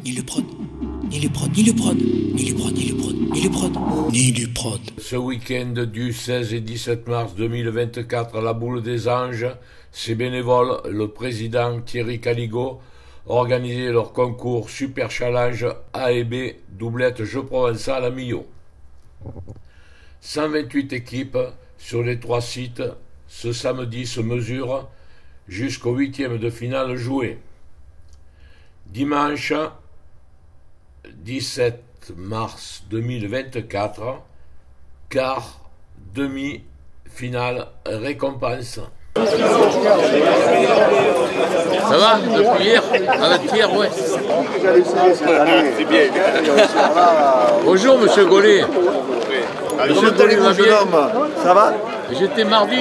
ni le prod, ni le prod, ni le prod, ni le prod, ni le prod, ni le prod, ni le prod. Ce week-end du 16 et 17 mars 2024 à la Boule des Anges, ses bénévoles, le président Thierry Caligo, organisaient leur concours Super Challenge A et B, doublette Jeu Provençal à Millau. 128 équipes sur les 3 sites ce samedi se mesurent jusqu'au 8e de finale joué. Dimanche 17 mars 2024, quart, demi-finale, récompense. Ça va depuis hier? Avant-hier, ouais. C'est bien. Bonjour, monsieur Gollet. Monsieur Gollet, va bien? Ça va? J'étais mardi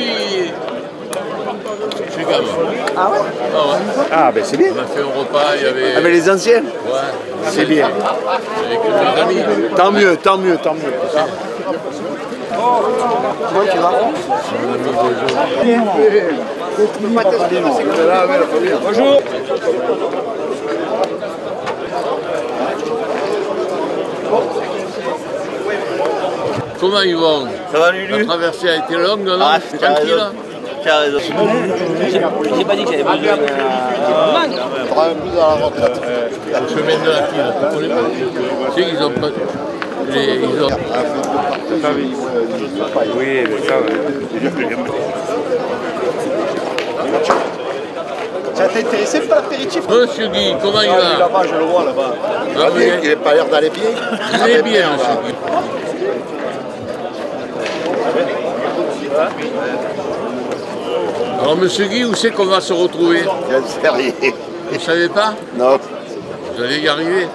chez Gamme. Ah ouais? Ah ben c'est bien. On a fait un repas, il y avait... Avec les anciens? Ouais. C'est bien. Avec mes amis. Tant mieux, tant mieux, tant mieux. Comment tu vas? Bonjour. Comment ils vont? Ça va, Lulu? La traversée a été longue, non? Ah, Tranquille. Tu as raison. J'ai pas dit que j'avais besoin d'un... On prend un coup dans la retraite. Le chemin de la Tille, tu connais pas? Tu sais qu'ils ont pas... Ils ont... Oui, mais ça, ça t'a intéressé par l'apéritif? Monsieur Guy, comment il va? Là-bas, je le vois là-bas. Ah, oui. Il n'a pas l'air d'aller bien. Il est bien, monsieur Guy. Alors, monsieur Guy, où c'est qu'on va se retrouver? Je ne sais rien. Vous ne savez pas? Non. Vous allez y arriver.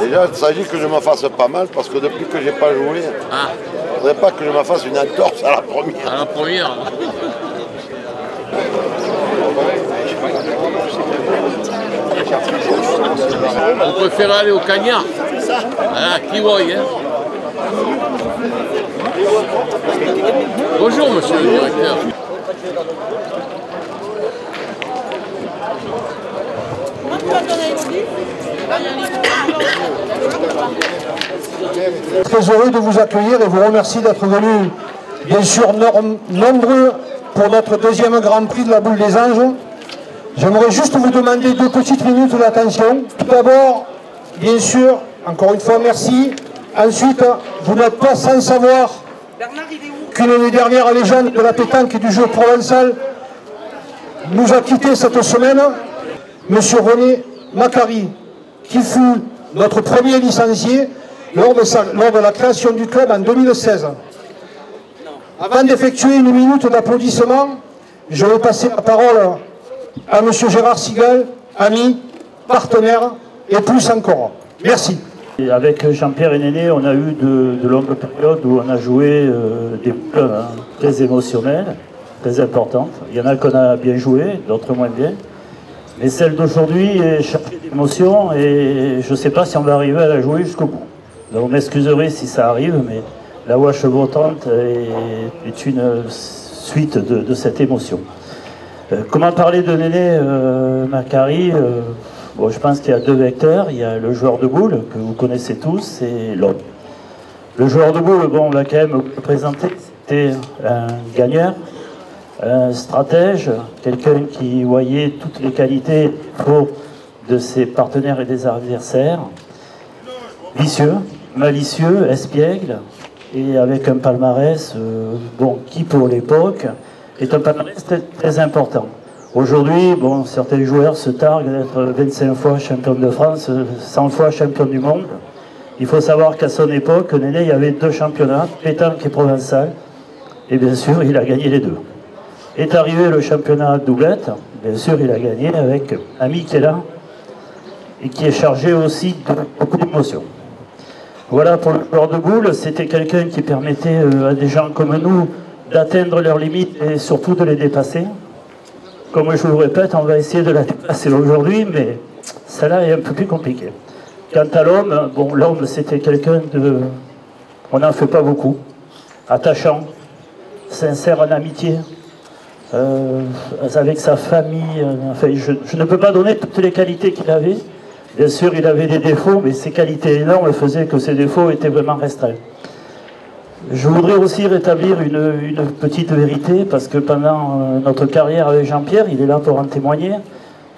Déjà, il s'agit que je me fasse pas mal parce que depuis que j'ai pas joué, Ah, il ne faudrait pas que je me fasse une entorse à la première. à la première. Vous préférez aller au cagnard? Ah, qui voit, hein? Bonjour, monsieur le directeur. Très heureux de vous accueillir et vous remercie d'être venus, bien sûr, nombreux pour notre deuxième Grand Prix de la Boule des Anges. J'aimerais juste vous demander 2 petites minutes d'attention. Tout d'abord, bien sûr, encore une fois, merci. Ensuite, vous n'êtes pas sans savoir qu'une des dernières légendes de la pétanque et du jeu provençal nous a quittés cette semaine, monsieur René Macari, qui fut notre premier licencié lors de la création du club en 2016. Avant d'effectuer une minute d'applaudissement, je vais passer la parole à M. Gérard Sigal, ami, partenaire et plus encore. Merci. Et avec Jean-Pierre et Néné, on a eu de longues périodes où on a joué des boules très émotionnelles, très importantes. Il y en a qu'on a bien joué, d'autres moins bien. Mais celle d'aujourd'hui est chargée d'émotion et je ne sais pas si on va arriver à la jouer jusqu'au bout. Donc vous m'excuserez si ça arrive, mais la voix chevrotante est une suite de cette émotion. Comment parler de Néné Macari? Bon, je pense qu'il y a 2 vecteurs. Il y a le joueur de boule, que vous connaissez tous, et l'homme. Le joueur de boule, bon, on va quand même vous le présenter. C'était un gagneur, un stratège, quelqu'un qui voyait toutes les qualités de ses partenaires et des adversaires. Vicieux, malicieux, espiègle, et avec un palmarès, bon, qui pour l'époque est un palmarès très important. Aujourd'hui, bon, certains joueurs se targuent d'être 25 fois champion de France, 100 fois champion du monde. Il faut savoir qu'à son époque, Néné, il y avait 2 championnats, pétanque et provençal, et bien sûr, il a gagné les 2. Est arrivé le championnat doublette, bien sûr, il a gagné avec Ami qui est là, et qui est chargé aussi de beaucoup d'émotions. Voilà pour le joueur de boule, c'était quelqu'un qui permettait à des gens comme nous d'atteindre leurs limites et surtout de les dépasser. Comme je vous le répète, on va essayer de la dépasser aujourd'hui, mais celle-là est un peu plus compliquée. Quant à l'homme, bon, l'homme c'était quelqu'un de... On n'en fait pas beaucoup. Attachant, sincère en amitié, avec sa famille. Enfin, je ne peux pas donner toutes les qualités qu'il avait, Bien sûr, il avait des défauts, mais ses qualités énormes faisaient que ses défauts étaient vraiment restreints. Je voudrais aussi rétablir une petite vérité, parce que pendant notre carrière avec Jean-Pierre, il est là pour en témoigner,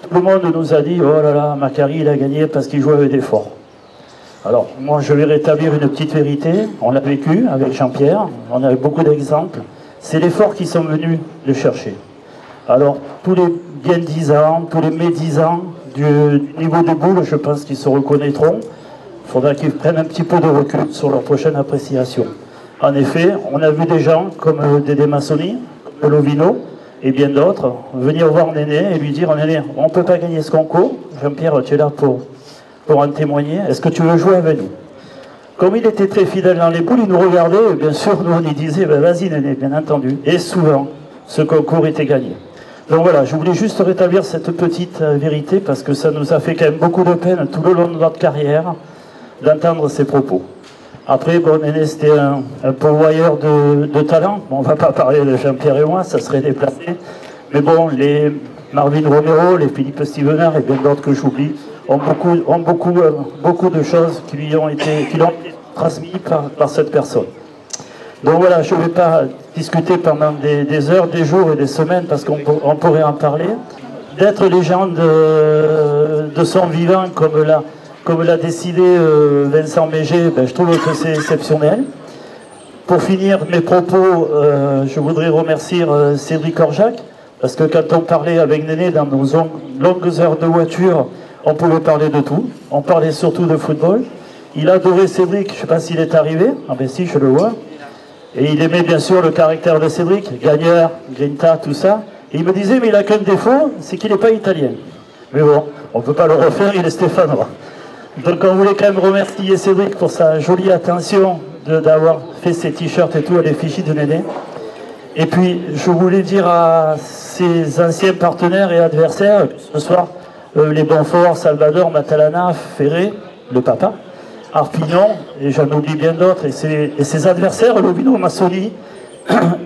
tout le monde nous a dit « Oh là là, Macari, il a gagné parce qu'il jouait avec des forts ». Alors, moi, je vais rétablir une petite vérité. On l'a vécu avec Jean-Pierre, on a eu beaucoup d'exemples. C'est les forts qui sont venus le chercher. Alors, tous les bien disants, tous les médisants du niveau de boule, je pense qu'ils se reconnaîtront. Il faudra qu'ils prennent un petit peu de recul sur leur prochaine appréciation. En effet, on a vu des gens comme Dédé Massoni, comme Lovino et bien d'autres venir voir Néné et lui dire « Néné, on ne peut pas gagner ce concours. Jean-Pierre, tu es là pour en témoigner. Est-ce que tu veux jouer avec nous ?» Comme il était très fidèle dans les boules, il nous regardait et bien sûr, nous, on y disait ben, « Vas-y Néné, bien entendu. » Et souvent, ce concours était gagné. Donc voilà, je voulais juste rétablir cette petite vérité parce que ça nous a fait quand même beaucoup de peine tout le long de notre carrière d'entendre ces propos. Après, bon, Néné, c'était un pourvoyeur de talent. Bon, on ne va pas parler de Jean-Pierre et moi, ça serait déplacé. Mais bon, les Marvin Romero, les Philippe Stevenard et bien d'autres que j'oublie ont beaucoup de choses qui l'ont été transmises par cette personne. Donc voilà, je ne vais pas discuter pendant des heures, des jours et des semaines parce qu'on pourrait en parler. D'être légende de son vivant comme l'a décidé Vincent Mégé, ben, je trouve que c'est exceptionnel. Pour finir mes propos, je voudrais remercier Cédric Orjac, parce que quand on parlait avec Néné dans nos longues heures de voiture, on pouvait parler de tout. On parlait surtout de football. Il adorait Cédric, je ne sais pas s'il est arrivé, ah ben si, je le vois. Et il aimait bien sûr le caractère de Cédric, gagneur, grinta, tout ça. Et il me disait, mais il a qu'un défaut, c'est qu'il n'est pas italien. Mais bon, on ne peut pas le refaire, il est stéphanois. Donc on voulait quand même remercier Cédric pour sa jolie attention d'avoir fait ses t-shirts et tout à l'effigie de Néné. Et puis je voulais dire à ses anciens partenaires et adversaires, ce soir, les Bonfort, Salvador, Matalana, Ferré, le papa, Arpignon, et j'en oublie bien d'autres, et ses adversaires, Lovino, Massoni,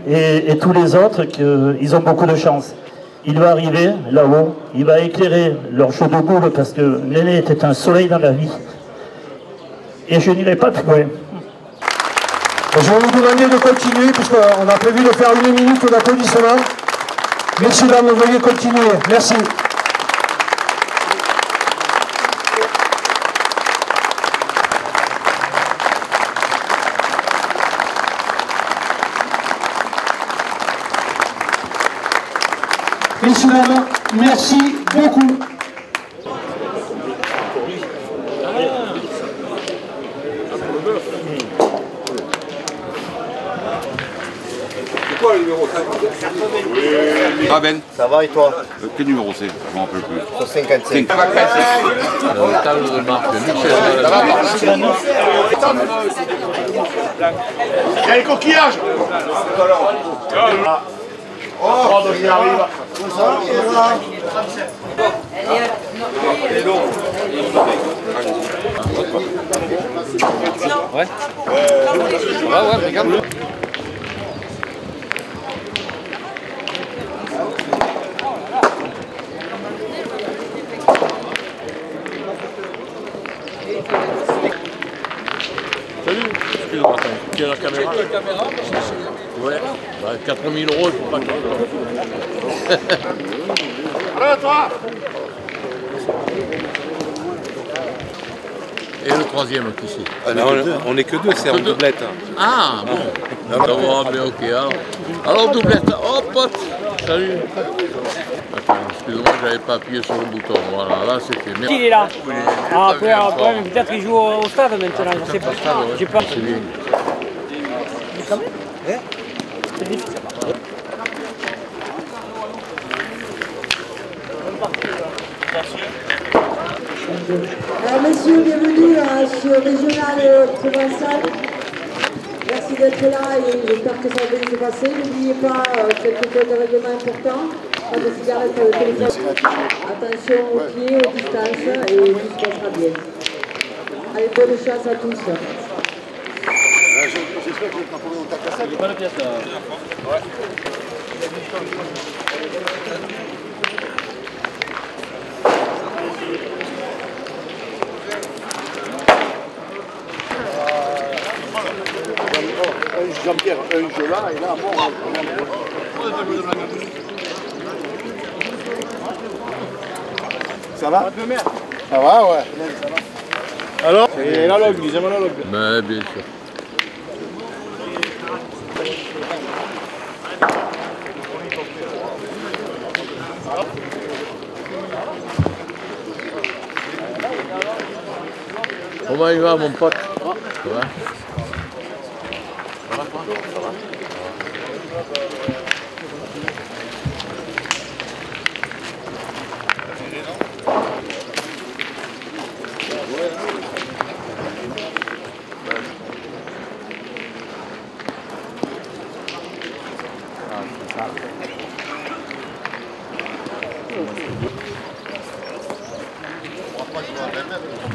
et tous les autres, ils ont beaucoup de chance. Il va arriver là-haut, il va éclairer leur jeu de boules parce que Néné était un soleil dans la vie. Et je n'irai pas plus loin. Je vais vous demander de continuer puisqu'on a prévu de faire 1 minute d'applaudissement. Messieurs, dames, veuillez continuer. Merci. Messieurs, dames, merci beaucoup. C'est quoi le numéro 5? Ah Ben. Ça va et toi? Quel numéro c'est? Je m'en rappelle plus. 55. Table de marque, Michel. Il y a les coquillages. Oh, donc il arrive. Ouais. Ouais, regarde. Salut. Excuse-moi, tu as la caméra? Ouais. Bah, 4 000 €, il faut pas que... Allez, toi. Et le troisième, qui c'est? On n'est que deux, c'est en doublette. Ah, bon. Ça va, mais ok. Alors, doublette. Oh, pote. Salut. Attends, excuse-moi, j'avais pas appuyé sur le bouton. Voilà, là, c'est fait. Il est là. Ah, après, peut-être qu'il joue au stade maintenant, je sais pas. J'ai pas. C'est bien. C'est difficile. Messieurs, bienvenue sur Régional Provençal. Merci d'être là et j'espère que ça va bien se passer. N'oubliez pas quelques codes de règlement importants. Pas de cigarettes, téléphone. Attention aux pieds, aux distances et tout se passera bien. Allez, bonne chance à tous. J'espère que vous n'avez pas cassé. Pas la pièce là. Ouais. Jean-Pierre, un jeu là, et là, bon. Ça va? Ça va, ouais. Alors? C'est l'analogue, disons l'analogue. Mais bien sûr. Comment il va, mon pote? Ça va? Ça va, toi? Ça va.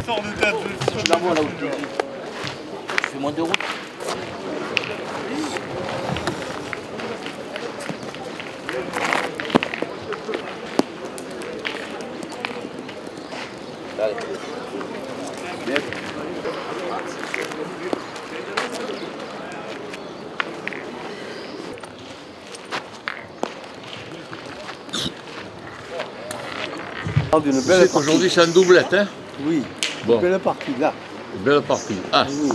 Sors de tête, je la vois là où tu es. Je fais moins de route. Allez. Bien. Aujourd'hui c'est une doublette, hein? Oui, bon. Belle partie là. Belle partie. Ah, oui.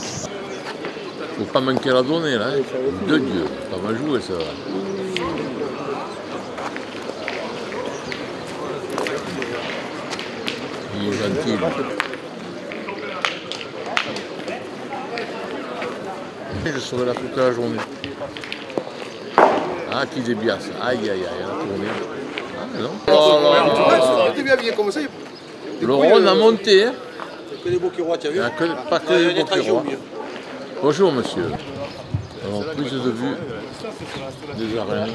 Faut pas manquer la donnée là, hein? De Dieu, ça va jouer ça. Il est gentil. Je serai là toute la journée. Ah, qui débiasse. Aïe, aïe, aïe, elle a tourné. Ah, non. Oh, Tu bien comme ça. le Rhône a monté. Hein. Que des beaux rois, tu as vu? Pas que des beaux rois. Bonjour, monsieur. Alors, prise de vue des arènes.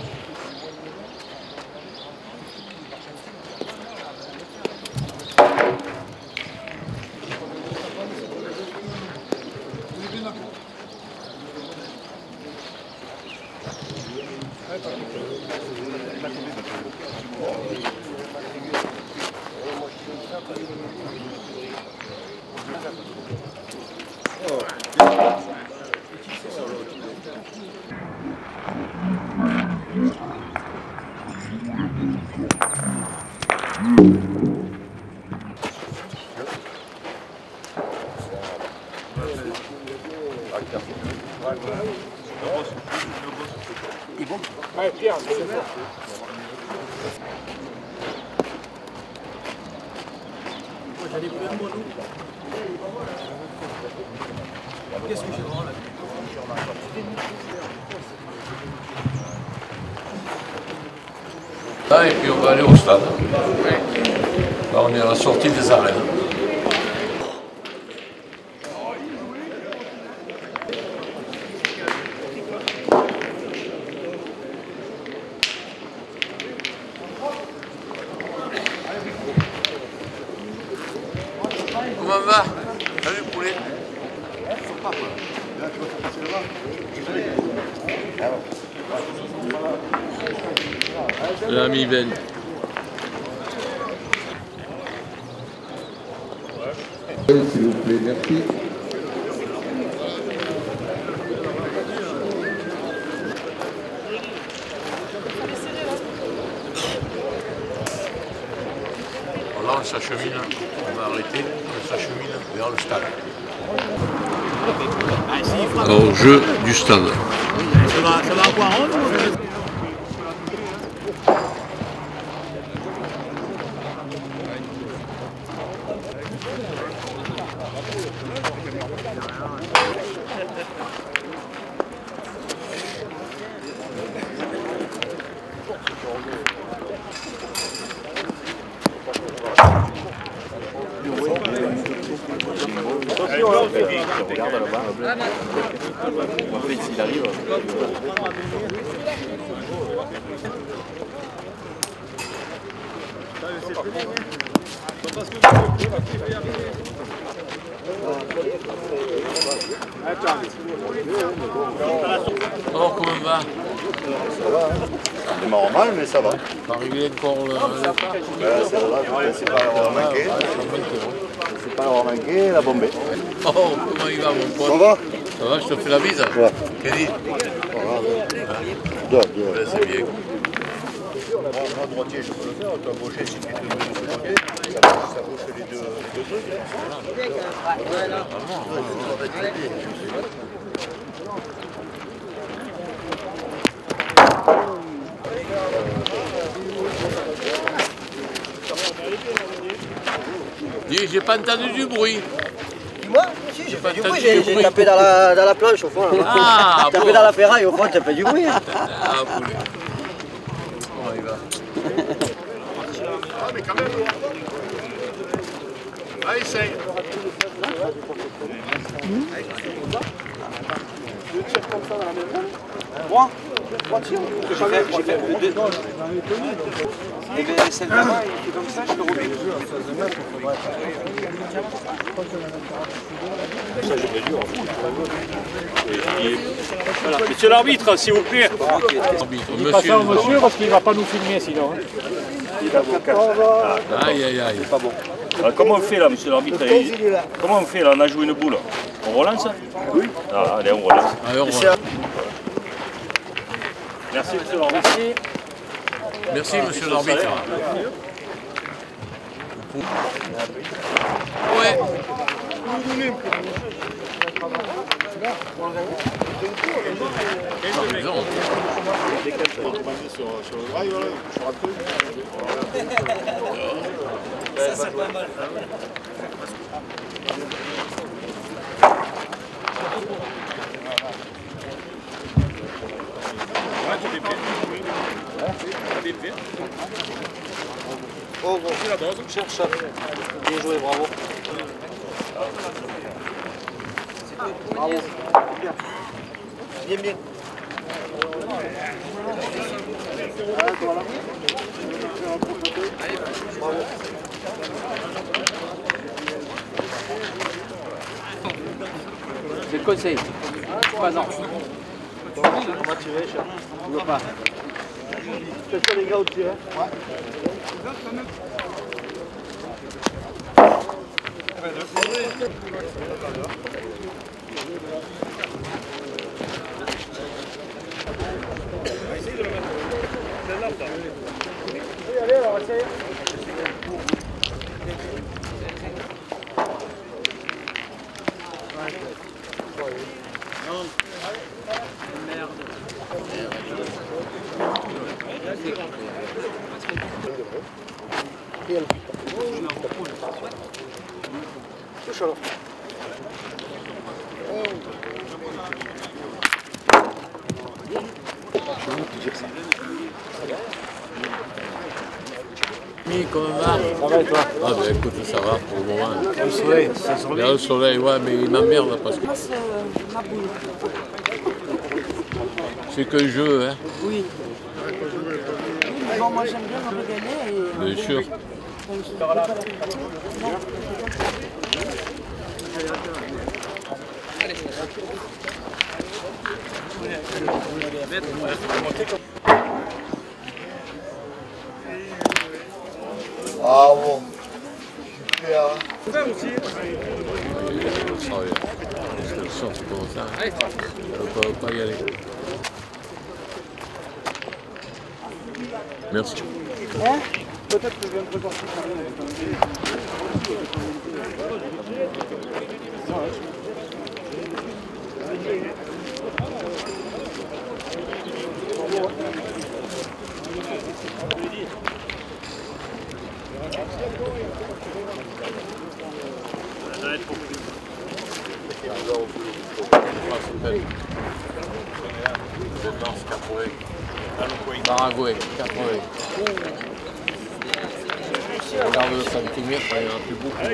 Qu'est-ce que j'ai vraiment là? Ah, et puis on va aller au stade. Là, on est à la sortie des arènes. Comment va? Salut poulet. L'ami Ben. S'il vous plaît, merci. Là, on s'achemine, on va arrêter, on s'achemine vers le stade. Alors, jeu du stade. Ça va avoir honte? Regarde là-bas. Après, s'il arrive. Alors, comment va? Ça va, hein. C'est normal, mais ça va. Pas arrivé encore le départ? C'est pas l'avoir manqué. C'est pas l'avoir manqué, la bombée. Oh, comment il va, mon pote? Ça va? Ça va, je te fais la bise. Ouais. Kenny. Deux. Ouais, c'est bien. Moi, droitier, je peux le faire. Toi, gaucher, si tu te mets de côté, ça bouge les deux trucs. Dis, j'ai pas entendu du bruit. Dis-moi, si, j'ai fait du bruit, j'ai tapé dans la planche au fond. Là. Ah, j'ai tapé dans la ferraille au fond, ça fait du bruit. Hein. Ah, poulet. On y va. Ah, mais quand même. Ah, essaye. Deux tirs comme ça dans la même zone. Moi, 3 tirs. J'ai fait 2. Et bien, celle là-bas, il fait comme ça, je le remets. Voilà. Monsieur l'arbitre, s'il vous plaît. Monsieur, Passez au monsieur parce qu'il ne va pas nous filmer sinon. Aïe, aïe, aïe. Pas bon. Alors, comment on fait là, monsieur l'arbitre? Comment on fait là? On a joué une boule. On relance? Oui. Ah, allez, on relance. Allez, on relance. Merci, monsieur l'arbitre. Merci, monsieur l'arbitre. Ouais. Sur le drive, voilà, je suis rentré. Ça, c'est pas mal. Oh, bon, c'est la dose. Cherche. Bien joué, bravo. Bravo. Bien, bien. Bravo. C'est le conseil. Pas non. On va tirer, cher. On ne veut pas. C'est ça les gars au tir. Ouais. Allez, alors, essayez. Touche alors. Comme un marre. Ça va et toi? Ah ben écoute, ça va pour le moment. Le soleil, ça se Il y a le soleil, ouais, mais il m'emmerde parce que... C'est qu'un jeu, hein. Oui. Bon, moi j'aime bien me régaler et... Bien sûr. Ah bon. Super. Ça aussi. Parce que le sort, c'est comme ça. On ne peut pas y aller. Merci. Hein? Peut-être que je viens de repartir. Baragoué, 80. Regarde le centimètre, il y en a plus beaucoup.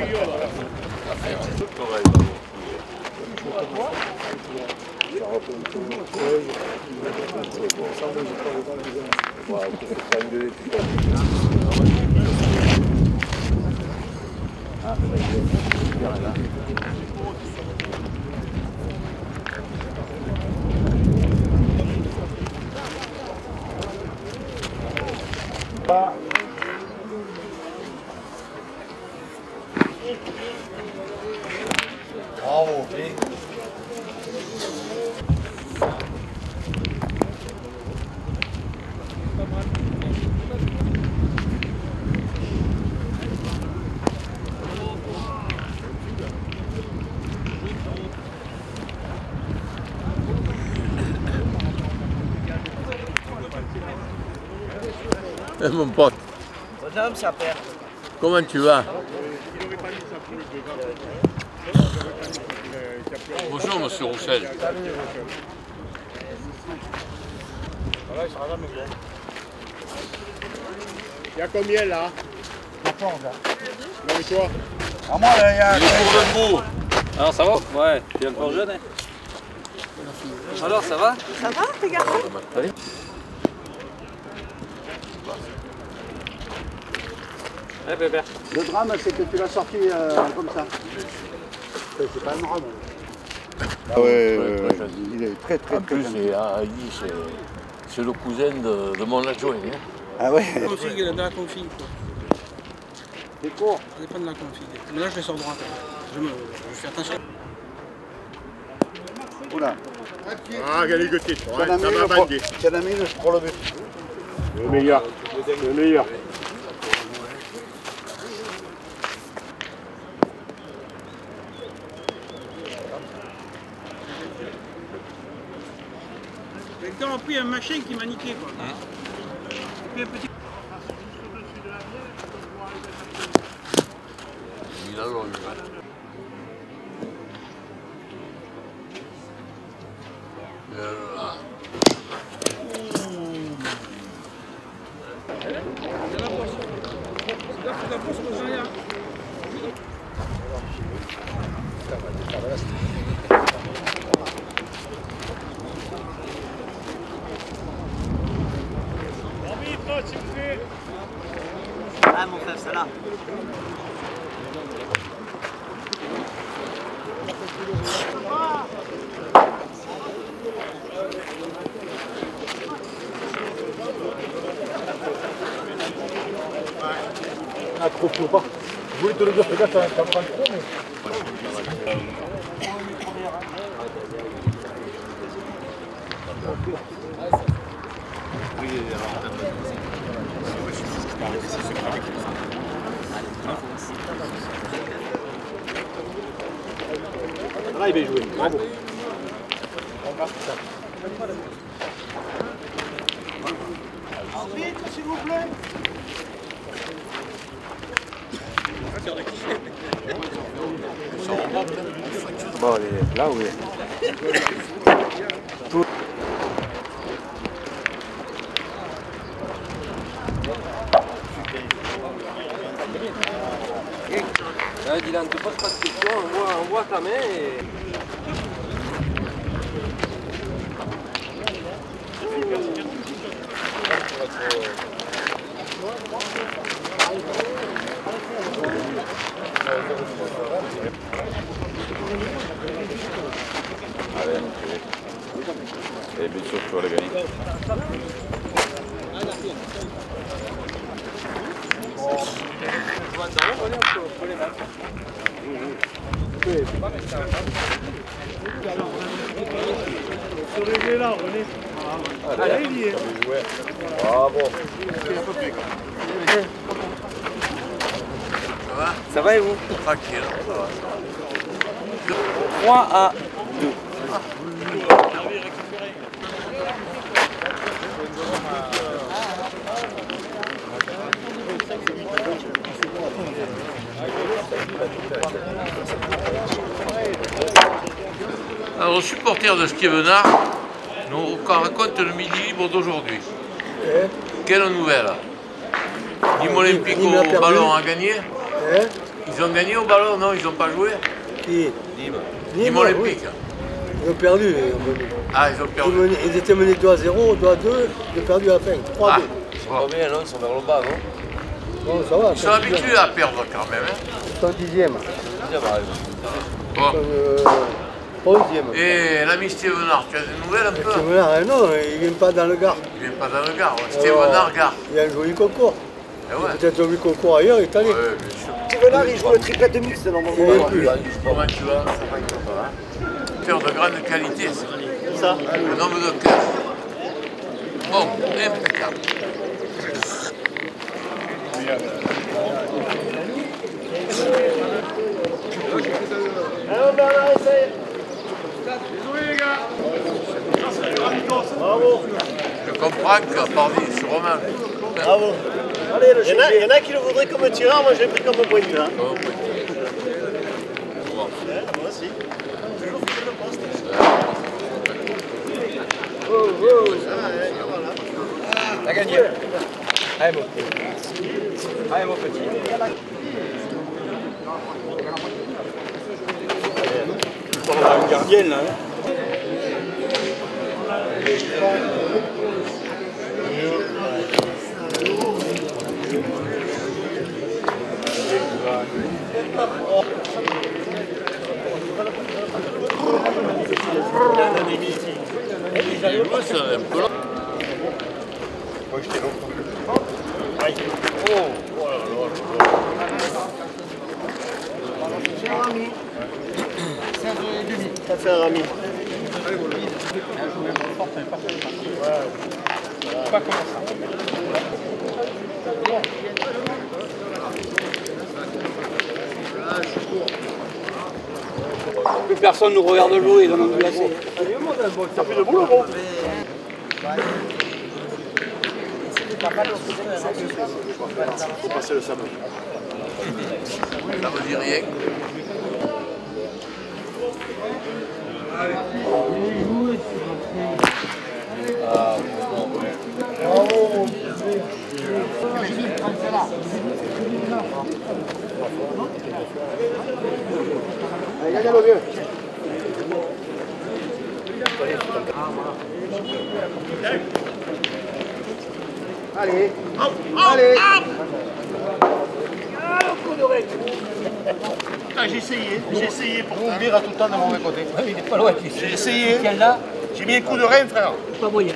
Bravo. Mon pote. Bonhomme, ça perd. Comment tu vas? Bonjour, monsieur Roussel. Il y a combien là? 14 là. Non mais toi? À moi là, il y a... Il est pour debout. Alors ça va? Ouais, tu es encore jeune hein? Alors ça va? Ça va, tes garçons? Eh bébé. Le drame, c'est que tu l'as sorti comme ça. C'est pas un drame. Ah ouais, il est très En plus, c'est le cousin de mon adjoint. Hein. Ah ouais? La config, de la config quoi. C'est court. Ça dépend de la config. Mais là je les sors droite. Je fais attention. Oula. Ah, regardez le côté. Ça m'a bandé. Canamine pour le but. Le meilleur. Le meilleur. Quelqu'un a pris un machin qui m'a niqué quoi. Et puis un petit... Il a l'eau, Ah mon frère, c'est là. Ah, trop pas. Je voulais te le dire, fais gaffe, ça prend trop, mais... Là, il va jouer. Bravo. Arbitre, s'il vous plaît. Bon, il est là où il est. Dylan, ne te pose pas de questions, on voit ta main et... Allez, et bien sûr, tu vas le gagner. Sur là, René. Allez, il y est. Bravo. Ça va? Ça va et vous? Tranquille, ça va. 3 à 2. Alors, supporters de Stevenard nous raconte le midi libre d'aujourd'hui. Quelle nouvelle? Nîmes Olympique au ballon a gagné? Ils ont gagné au ballon? Non, ils n'ont pas joué? Qui? Nîmes Olympique. Ils ont perdu. Ah, ils ont perdu. Ils étaient menés 2 à 0, 2 à 2, ils ont perdu à la fin. 3 à 2. C'est pas bien, non? Ils sont vers le bas, non? Non, ça va. Ils sont habitués à perdre quand même. Hein? Ils sont 10e. Bon. 11e. Et l'ami Stevenard, tu as des nouvelles un peu? Stevenard, non, il ne vient pas dans le Gard. Il ne vient pas dans le Gard, Stevenard Gard. Il y a un joli concours. Ouais. Peut-être un joli concours ailleurs, il est allé. Ouais, bien sûr. Stevenard, il joue le triplette mixte normalement. Comment tu vas? Cœur de grande qualité, c'est ça. Un homme de cœur. Bon, impeccable. Désolé les gars. Bravo. Je comprends que, pardon, je suis romain. Bravo. Allez, il y en a qui le voudraient comme tireur, moi je l'ai pris comme pointeur. Moi aussi. Toujours fait le poste. T'as gagné. Allez mon petit. Allez mon petit. On a une gardienne là. Ça fait un rami. Pas comme ça. Plus personne nous regarde l'eau et dans notre glacé. Ça fait de boulot, bon. Faut passer le sable. Ça me dit rien. Allez, gagne le mieux. Allez, allez. J'ai essayé pour ouvrir à tout le temps de mauvais côté. Il n'est pas loin. J'ai essayé. J'ai mis un coup de rein, frère. Pas moyen.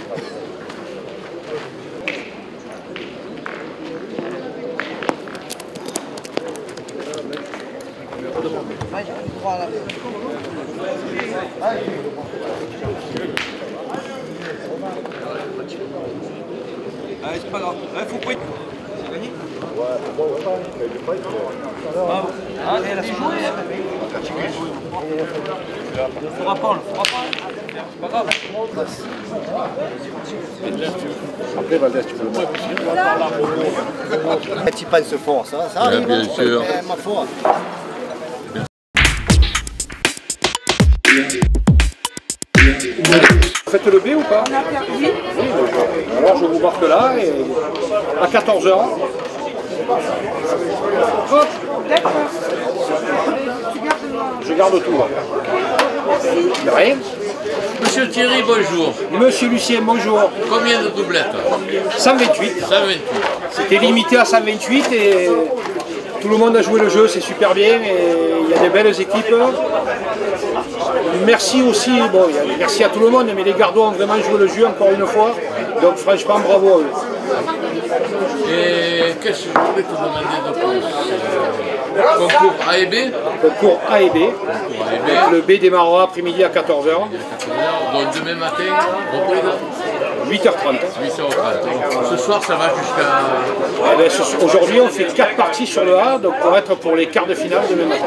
Allez, c'est pas grave. Il faut prendre. C'est gagné. Allez, la joué. On le fera pas, C'est pas grave. Après, Valdez, tu peux le mettre. Un petit pan se fort, ça arrive. Bien sûr. Ma foi. Vous faites le B ou pas? Oui. Alors je vous marque là et à 14h. Hop. Je garde tout là. De rien. Monsieur Thierry, bonjour. Monsieur Lucien, bonjour. Combien de doublettes? 128. 128. C'était limité à 128 et tout le monde a joué le jeu, c'est super bien et il y a des belles équipes. Merci aussi, bon, merci à tout le monde, mais les Gardois ont vraiment joué le jeu encore une fois, donc franchement bravo à eux. Et qu'est-ce que je voulais te demander de plus? Concours A et B? Concours A et B. Le B démarrera après-midi à 14h. Donc demain matin, reprise 8h30. 8h30. Ce soir, ça va jusqu'à... Aujourd'hui, on fait 4 parties sur le A, donc pour être pour les quarts de finale demain matin.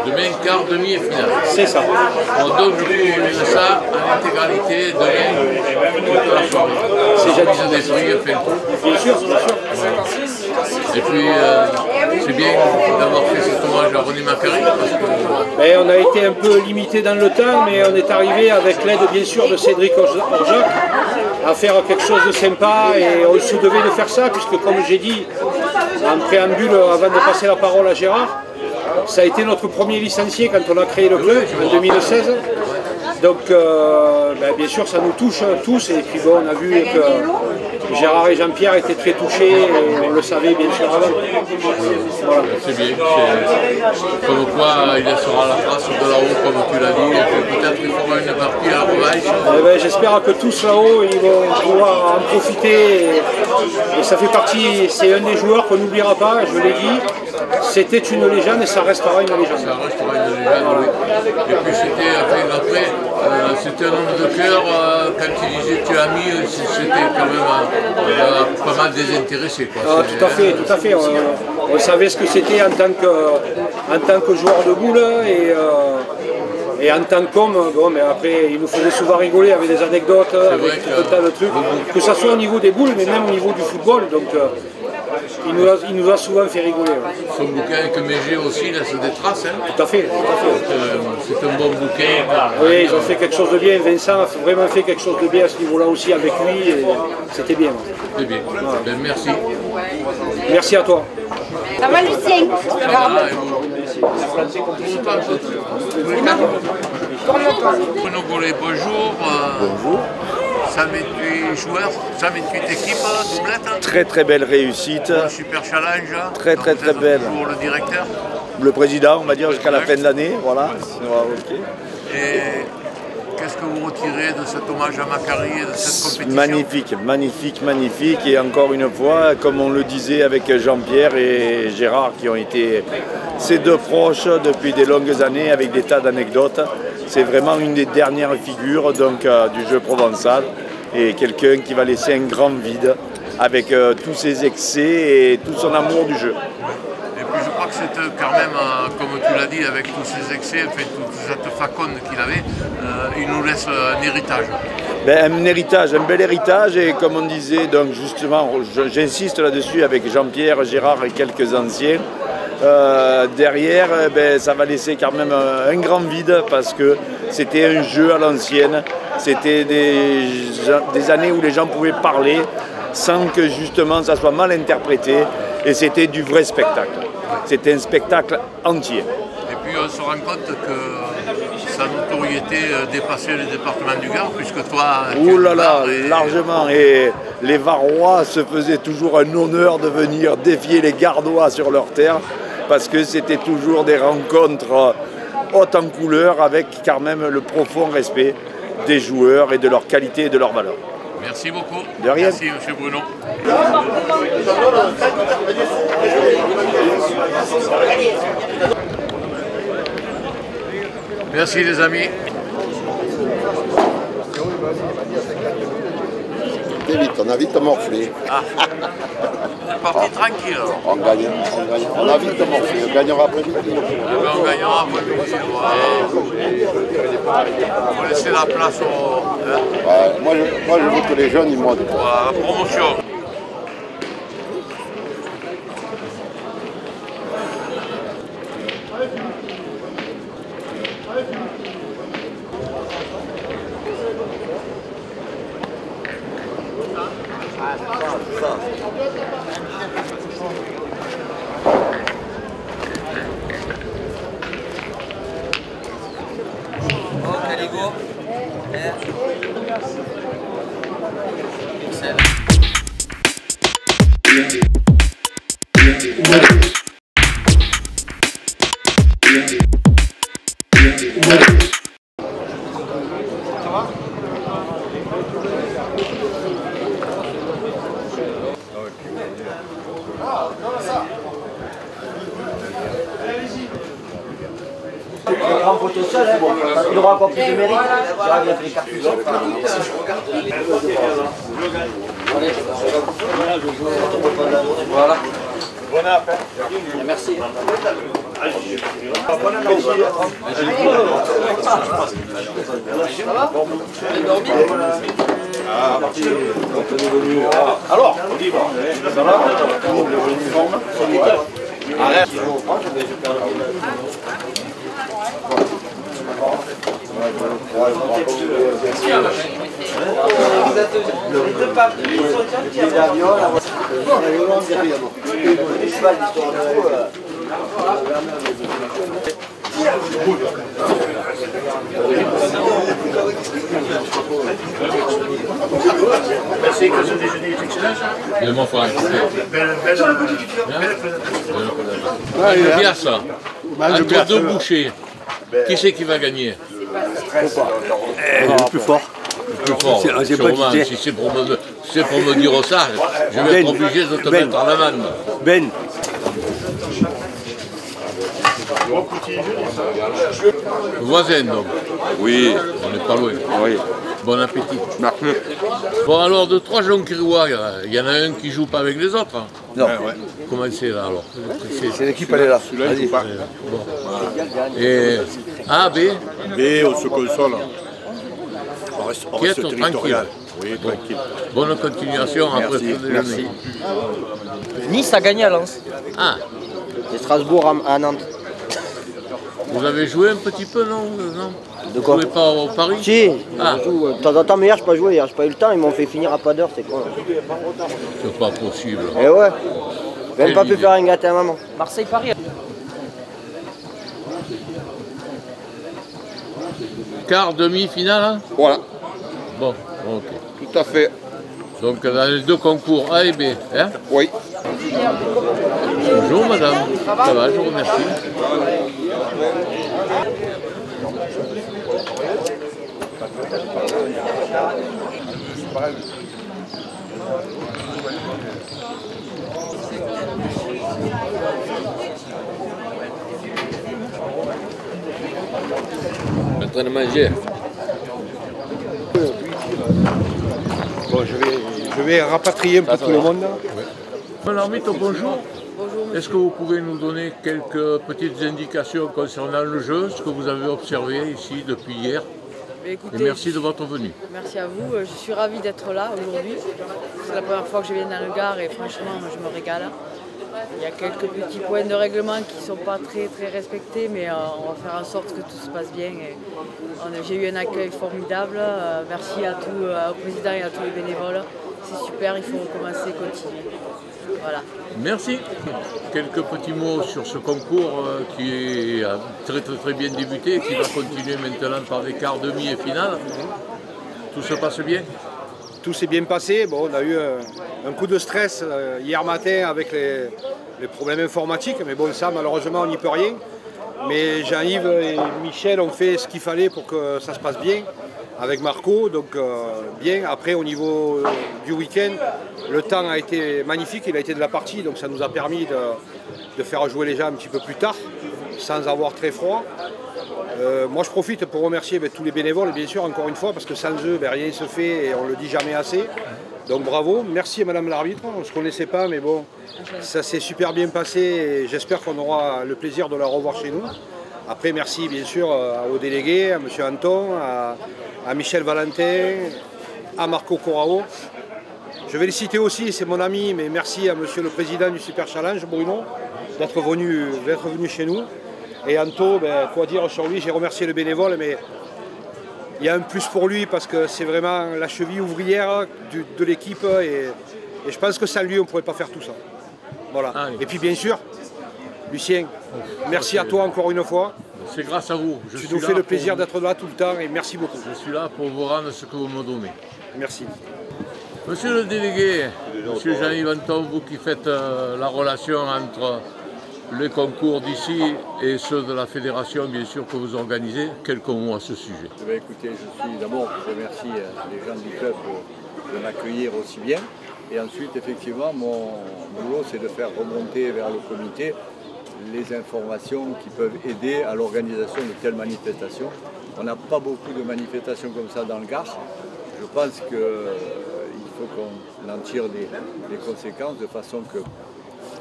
Demain, quart, demi et finale. C'est ça. Bon, donc, je vous donne ça en intégralité demain, toute la soirée. C'est déjà des prix, fait tout. Bien sûr, bien sûr. Et puis, c'est bien d'avoir fait cet hommage à René Macari, parce que... On a été un peu limité dans le temps, mais on est arrivé avec l'aide bien sûr de Cédric Orjac à faire quelque chose de sympa et on se devait de faire ça puisque comme j'ai dit en préambule avant de passer la parole à Gérard, ça a été notre premier licencié quand on a créé le club en 2016. Donc bien sûr ça nous touche tous et puis bon, on a vu que Gérard et Jean-Pierre étaient très touchés et on le savait bien sûr avant. Voilà. C'est bien, comme quoi il sera la trace de là-haut comme tu l'as dit, et peut-être qu'il fera une partie à la revanche. J'espère que tous là-haut ils vont pouvoir en profiter et ça fait partie, c'est un des joueurs qu'on n'oubliera pas, je l'ai dit, c'était une légende et ça restera une légende. Ça restera une légende, oui. Et puis c'était après, c'était un homme de cœur, quand il disait tu as mis, c'était quand même pas mal désintéressé. Quoi. Tout à fait. On savait ce que c'était en tant que joueur de boule Et en tant qu'homme, bon, mais après, il nous faisait souvent rigoler avec des anecdotes, avec tout un tas de trucs, que ce soit au niveau des boules, mais même au niveau du football. Donc, il nous a souvent fait rigoler. Son bouquin avec Mégé aussi laisse des traces. Hein. Tout à fait. C'est un bon bouquin. Oui, ils ont fait quelque chose de bien. Vincent a vraiment fait quelque chose de bien à ce niveau-là aussi avec lui. C'était bien. C'était bien. Voilà. Ben, merci. Merci à toi. Ça va, Lucien? Bruno Goulet, bonjour. Bonjour. 128 joueurs, 128 équipes, doublette. Très très belle réussite. Super challenge. Très très très belle. Pour le directeur. Le président, on va dire jusqu'à la fin de l'année, voilà. Okay. Et qu'est-ce que vous retirez de cet hommage à Macari et de cette compétition? Magnifique, magnifique, magnifique. Et encore une fois, comme on le disait avec Jean-Pierre et Gérard, qui ont été ces deux proches depuis des longues années avec des tas d'anecdotes. C'est vraiment une des dernières figures donc, du jeu provençal et quelqu'un qui va laisser un grand vide avec tous ses excès et tout son amour du jeu. Et puis je crois que c'est quand même, comme tu l'as dit, avec tous ses excès, enfin, toute cette faconne qu'il avait, il nous laisse un héritage. Ben, un héritage, un bel héritage et comme on disait, donc justement, j'insiste là-dessus avec Jean-Pierre, Gérard et quelques anciens, derrière, ben, ça va laisser quand même un grand vide parce que c'était un jeu à l'ancienne, c'était des années où les gens pouvaient parler sans que justement ça soit mal interprété et c'était du vrai spectacle. C'était un spectacle entier. Et puis on se rend compte que sa notoriété dépassait le département du Gard puisque toi... Ouh là là, largement. Et les Varois se faisaient toujours un honneur de venir défier les Gardois sur leur terre parce que c'était toujours des rencontres hautes en couleur avec quand même le profond respect des joueurs et de leur qualité et de leur valeur. Merci beaucoup. De rien. Merci, M. Bruno. Merci, les amis. C'était vite, on a vite morflé. Ah. Parti tranquille alors. On gagne, on a vite morflé, on gagnera après-midi. On gagnera après-midi. On va laisser la place aux... Hein? Ouais, moi je veux que les jeunes ils montent. Voilà, la promotion. En photo seul, hein. Il aura encore plus de mérite. Les cartes. Voilà. Bon appel. Merci. Bon appétit. Ça va? Alors, on dit bon. Ça va? Arrête. Merci, que ce déjeuner est excellent. De mon frère. C'est bien ça. Entre deux bouchées, qui c'est qui va gagner? Le plus fort. Le plus fort. Sûrement, si c'est pour me dire ça, je vais être obligé de te mettre en amende. Ben. Voisin donc. Oui. On n'est pas loin. Oui. Bon appétit. Bon alors de trois Jonquirois, il y en a un qui joue pas avec les autres. Hein. Non. Comment c'est là alors? C'est l'équipe, elle est là. Bon. Et A, B? Mais on se console. On reste territorial. Oui, tranquille. Bonne continuation après merci. Nice a gagné à Lens. Ah. Et Strasbourg à Nantes. Vous avez joué un petit peu, non? De quoi? Vous ne jouez pas au Paris? Si, ah. De temps en temps, mais hier je n'ai pas joué, hier j'ai pas eu le temps, ils m'ont fait finir à pas d'heure, c'est quoi? C'est pas possible. Et ouais, j'ai même pas pu faire un gâteau à maman. Marseille-Paris. Quart, demi-finale, hein? Voilà. Bon, ok. Tout à fait. Donc dans les deux concours A et B, hein? Oui. Bonjour madame, ça va, je vous remercie. En train de manger. Bon, je vais rapatrier un peu tout le monde. Madame Armite, bonjour. Est-ce que vous pouvez nous donner quelques petites indications concernant le jeu, ce que vous avez observé ici depuis hier? Écoutez, et merci de votre venue. Merci à vous, je suis ravie d'être là aujourd'hui. C'est la première fois que je viens dans le Gard et franchement je me régale. Il y a quelques petits points de règlement qui ne sont pas très respectés, mais on va faire en sorte que tout se passe bien. J'ai eu un accueil formidable, merci au président et à tous les bénévoles. C'est super, il faut recommencer et continuer. Voilà. Merci. Quelques petits mots sur ce concours qui a très bien débuté et qui va continuer maintenant par des quarts, demi et finale. Tout se passe bien? Tout s'est bien passé. Bon, on a eu un coup de stress hier matin avec les problèmes informatiques, mais bon, ça malheureusement on n'y peut rien. Mais Jean-Yves et Michel ont fait ce qu'il fallait pour que ça se passe bien avec Marco, donc bien. Après au niveau du week-end, le temps a été magnifique, il a été de la partie, donc ça nous a permis de faire jouer les gens un petit peu plus tard, sans avoir très froid. Moi je profite pour remercier tous les bénévoles, bien sûr, encore une fois, parce que sans eux, rien ne se fait et on ne le dit jamais assez. Donc bravo, merci à Madame l'arbitre, on ne se connaissait pas, mais bon, ça s'est super bien passé et j'espère qu'on aura le plaisir de la revoir chez nous. Après, merci bien sûr aux délégués, à M. Anton, à Michel Valentin, à Marco Corao. Je vais le citer aussi, c'est mon ami, mais merci à Monsieur le Président du Super Challenge, Bruno, d'être venu chez nous. Et Anto, quoi dire sur lui, j'ai remercié le bénévole, mais il y a un plus pour lui parce que c'est vraiment la cheville ouvrière de l'équipe et je pense que sans lui, on ne pourrait pas faire tout ça. Voilà. Ah oui. Et puis bien sûr, Lucien, merci à toi encore une fois. C'est grâce à vous. Tu nous fais le plaisir d'être là tout le temps et merci beaucoup. Je suis là pour vous rendre ce que vous me donnez. Merci. Monsieur le délégué, Monsieur Jean-Yves Anton, vous qui faites la relation entre les concours d'ici et ceux de la fédération, bien sûr, que vous organisez, quelques mots à ce sujet. Écoutez, je remercie les gens du club de m'accueillir aussi bien. Et ensuite, effectivement, mon boulot, c'est de faire remonter vers le comité les informations qui peuvent aider à l'organisation de telles manifestations. On n'a pas beaucoup de manifestations comme ça dans le Gard. Je pense qu'il faut qu'on en tire des conséquences de façon que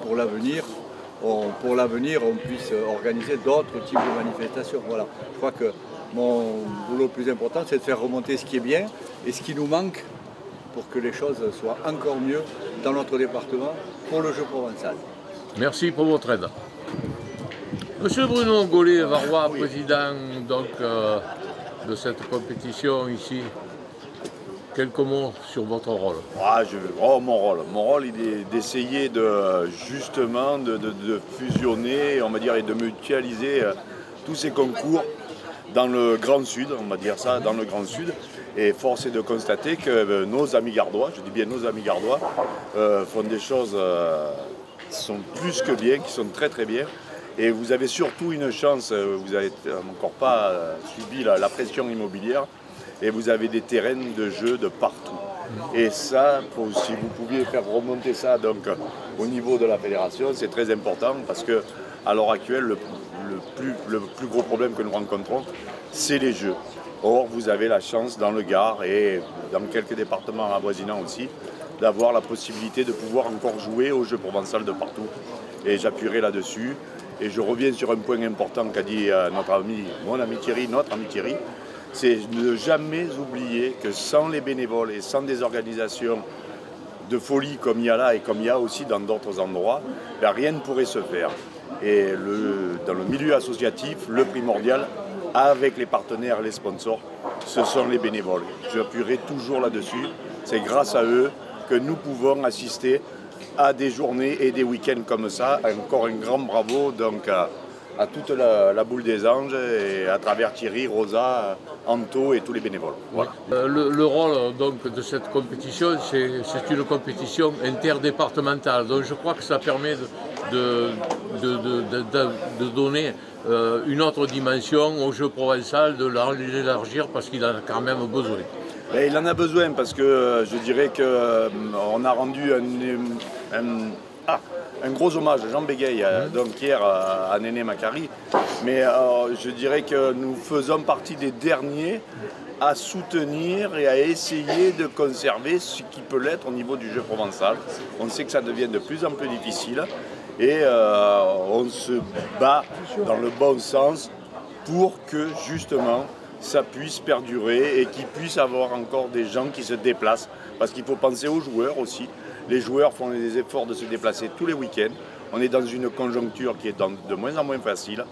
pour l'avenir, on puisse organiser d'autres types de manifestations. Voilà. Je crois que mon boulot le plus important, c'est de faire remonter ce qui est bien et ce qui nous manque pour que les choses soient encore mieux dans notre département pour le jeu provençal. Merci pour votre aide. Monsieur Bruno Gollet-Varrois, président donc, de cette compétition ici, quelques mots sur votre rôle. Mon rôle, il est d'essayer justement de fusionner, on va dire, et de mutualiser tous ces concours dans le Grand Sud, on va dire ça, dans le Grand Sud. Et force est de constater que nos amis gardois, je dis bien nos amis gardois, font des choses qui sont plus que bien, qui sont très bien. Et vous avez surtout une chance, vous n'avez encore pas subi la pression immobilière, et vous avez des terrains de jeu de partout. Et ça, si vous pouviez faire remonter ça donc, au niveau de la fédération, c'est très important parce qu'à l'heure actuelle, le plus gros problème que nous rencontrons, c'est les jeux. Or, vous avez la chance dans le Gard et dans quelques départements avoisinants aussi, d'avoir la possibilité de pouvoir encore jouer aux jeux provençal de partout. Et j'appuierai là-dessus. Et je reviens sur un point important qu'a dit mon ami Thierry, notre ami Thierry, c'est ne jamais oublier que sans les bénévoles et sans des organisations de folie comme il y a là et comme il y a aussi dans d'autres endroits, ben rien ne pourrait se faire. Et dans le milieu associatif, le primordial, avec les partenaires, les sponsors, ce sont les bénévoles. J'appuierai toujours là-dessus. C'est grâce à eux que nous pouvons assister à des journées et des week-ends comme ça. Encore un grand bravo donc à toute la boule des anges et à travers Thierry, Rosa, Anto et tous les bénévoles. Voilà. Le rôle donc, de cette compétition, c'est une compétition interdépartementale. Donc je crois que ça permet de donner une autre dimension au jeu provençal, de l'élargir parce qu'il en a quand même besoin. Et il en a besoin parce que je dirais qu'on a rendu un gros hommage à Jean Bégueil, donc hier à Néné Macari. Mais je dirais que nous faisons partie des derniers à soutenir et à essayer de conserver ce qui peut l'être au niveau du jeu provençal. On sait que ça devient de plus en plus difficile et on se bat dans le bon sens pour que justement ça puisse perdurer et qu'il puisse avoir encore des gens qui se déplacent. Parce qu'il faut penser aux joueurs aussi. Les joueurs font des efforts de se déplacer tous les week-ends. On est dans une conjoncture qui est de moins en moins facile.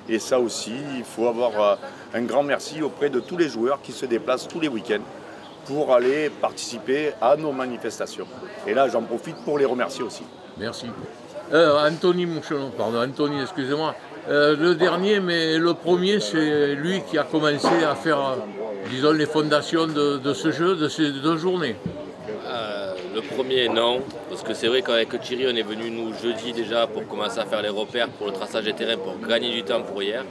Et ça aussi, il faut avoir un grand merci auprès de tous les joueurs qui se déplacent tous les week-ends pour aller participer à nos manifestations. Et là, j'en profite pour les remercier aussi. Merci. Anthony Mouchenon, pardon, Anthony, excusez-moi. Le dernier, mais le premier, c'est lui qui a commencé à faire, disons, les fondations de ce jeu, de ces 2 journées. Le premier, non, parce que c'est vrai qu'avec Thierry, on est venu nous jeudi déjà pour commencer à faire les repères pour le traçage des terrains, pour gagner du temps pour hier.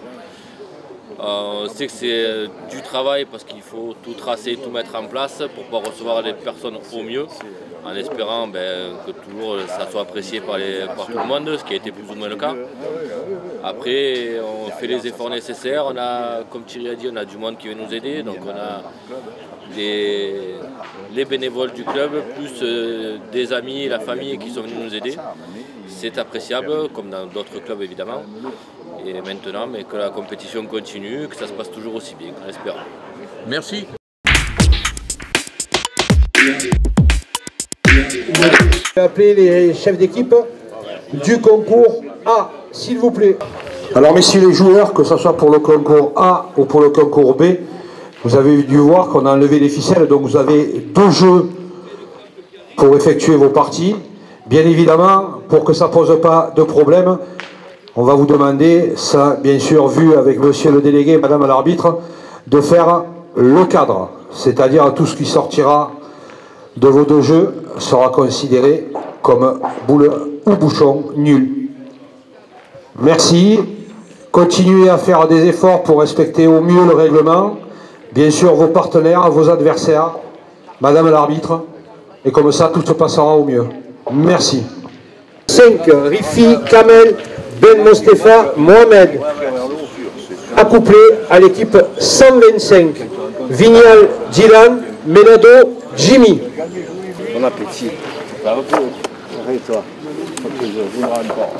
On sait que c'est du travail parce qu'il faut tout tracer, tout mettre en place pour pouvoir recevoir les personnes au mieux, en espérant que toujours ça soit apprécié par tout le monde, ce qui a été plus ou moins le cas. Après, on fait les efforts nécessaires, on a, comme Thierry a dit, on a du monde qui veut nous aider, donc on a les bénévoles du club, plus des amis, la famille qui sont venus nous aider. C'est appréciable, comme dans d'autres clubs évidemment. Et maintenant, mais que la compétition continue, que ça se passe toujours aussi bien, on espère. Merci. Je vais appeler les chefs d'équipe du concours A, s'il vous plaît. Alors messieurs les joueurs, que ce soit pour le concours A ou pour le concours B, vous avez dû voir qu'on a enlevé les ficelles, donc vous avez 2 jeux pour effectuer vos parties. Bien évidemment, pour que ça ne pose pas de problème, on va vous demander, ça bien sûr vu avec monsieur le délégué, madame l'arbitre, de faire le cadre. C'est-à-dire tout ce qui sortira de vos 2 jeux sera considéré comme boule ou bouchon nul. Merci. Continuez à faire des efforts pour respecter au mieux le règlement. Bien sûr vos partenaires, vos adversaires, madame l'arbitre. Et comme ça, tout se passera au mieux. Merci. 5, Rifi, Kamel, Ben Mostefa, Mohamed. Accouplé à l'équipe 125. Vignal, Dylan, Menado, Jimmy. Bon appétit. Arrête-toi. Je me rends pas.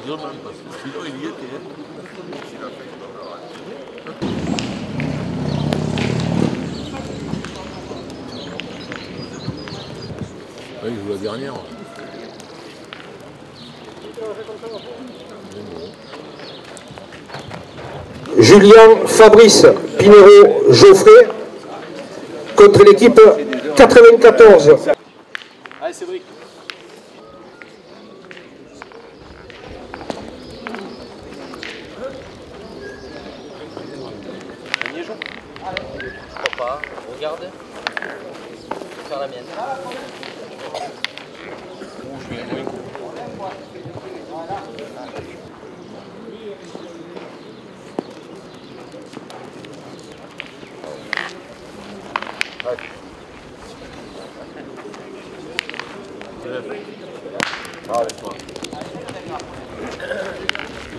dire même, parce que sinon il y était. Oui, il joue la dernière. Julien Fabrice Pinero Geoffrey contre l'équipe 94. Allez Cédric. Pourquoi pas? Regarde. Je vais faire la mienne.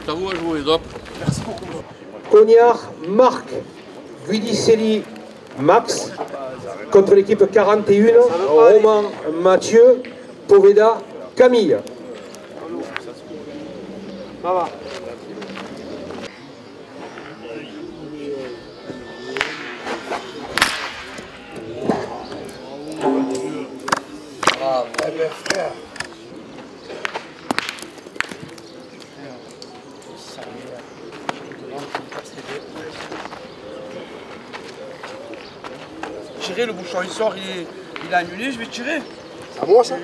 C'est à vous à jouer, Dop. Merci beaucoup. Cognard Marc Guidicelli Max contre l'équipe 41. Roman Mathieu Poveda Camille. Ça va. Eh bien frère. Tirer, le bouchon il sort, il a annulé, je vais tirer. C'est à moi ça?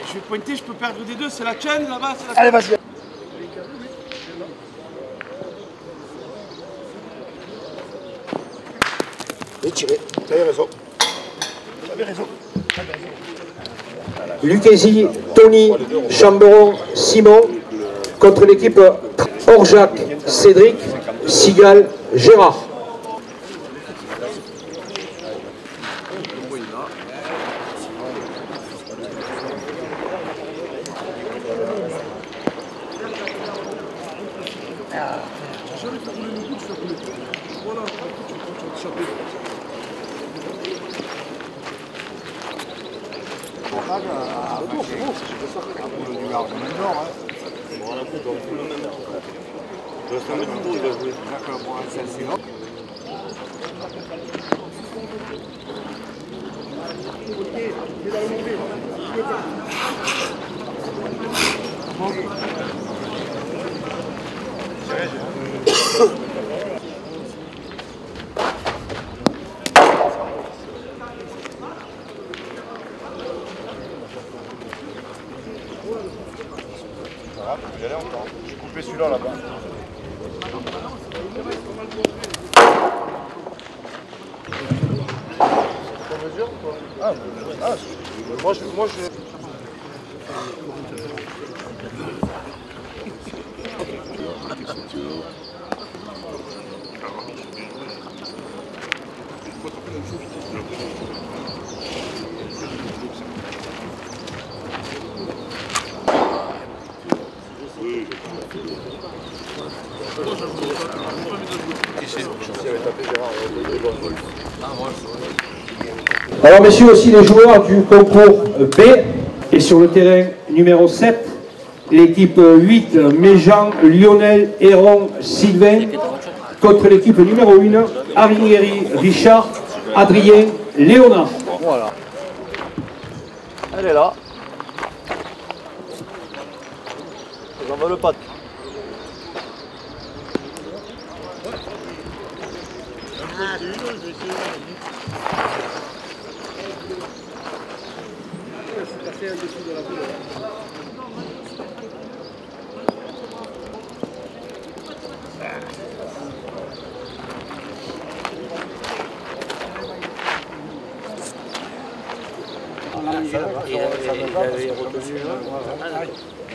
Je vais pointer, je peux perdre des deux, c'est la chaîne là-bas. Allez vas-y. Et tirer, tu avais raison. Tu avais raison. Lucchesi Tony Chamberon Simon contre l'équipe Orjac Cédric Sigal Gérard. J'allais encore. J'ai coupé celui-là là-bas. C'est mesure ou quoi? Moi je... Alors messieurs, aussi les joueurs du concours B. Et sur le terrain numéro 7, l'équipe 8, Méjean, Lionel, Héron, Sylvain, contre l'équipe numéro 1, Arinieri, Richard, Adrien, Léonard. Voilà. Elle est là. J'en veux le pote.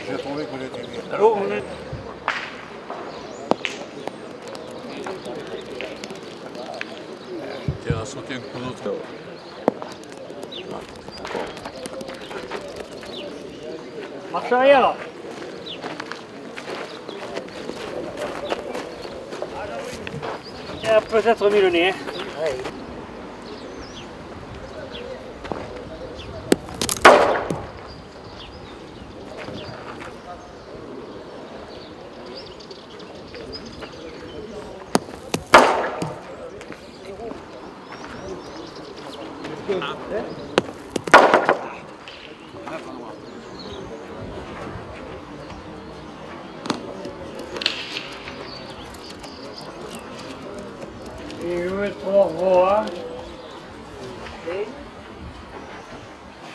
J'ai trouvé qu'on était bien. Allô, on est... Tiens, à sauter un coup d'autre. Marche arrière. Il a peut-être mis le nez.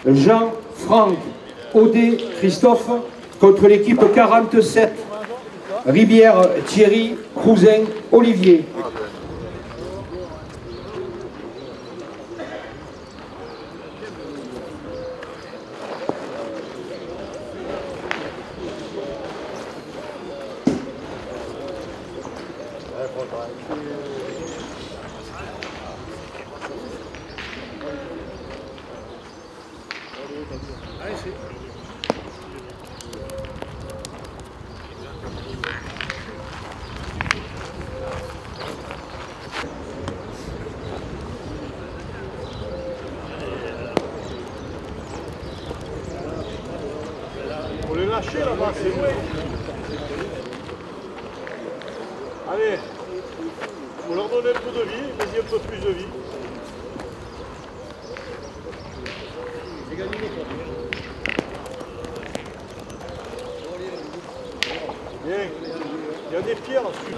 Jean, Franck, Odé, Christophe, contre l'équipe 47, Ribière, Thierry, Cousin, Olivier. Faut les lâcher là-bas, c'est vrai. Allez, faut leur donner un peu de vie, mais un peu plus de vie. C'est gagné quoi. Bien, il y a des pierres là-dessus.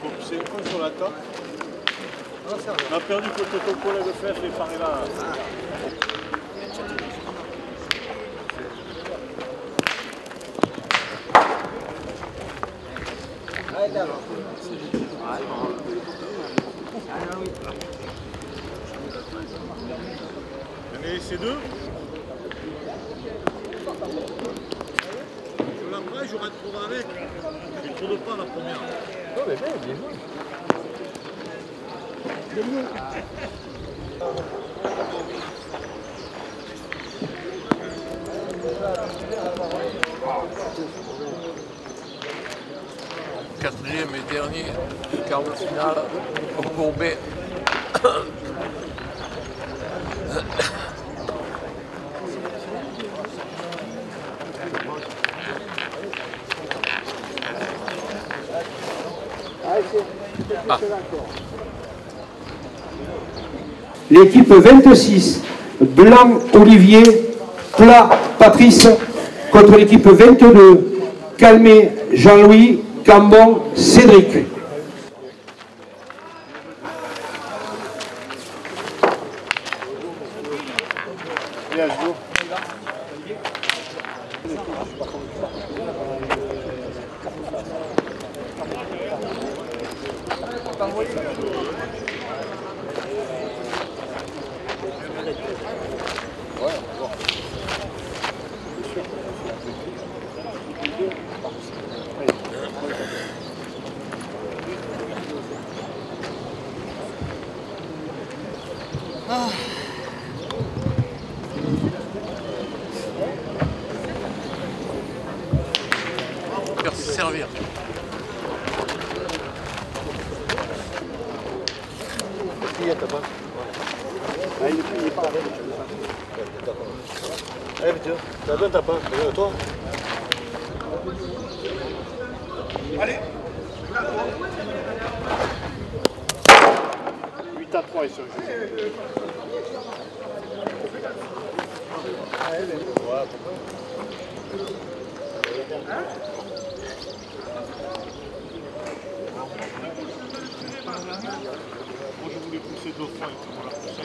Faut pousser un peu sur la table. On a perdu côté ton collègue de fer, les paris là. J'en ai laissé deux. Je l'apprends, j'aurais de trouver avec. Je ne tourne pas la première. Non mais bien joué. Quatrième et dernier quart de finale au Courbet. Ah. L'équipe 26, Blanc, Olivier, Plat, Patrice, contre l'équipe 22, Calmé, Jean-Louis, Cambon, Cédric. Servir. Il est pas avec. Allez, tiens, t'as besoin, t'as pas. Toi. Allez. 8 à 3, ils sont juste. Moi je voulais pousser 2 fois et on l'a poussé.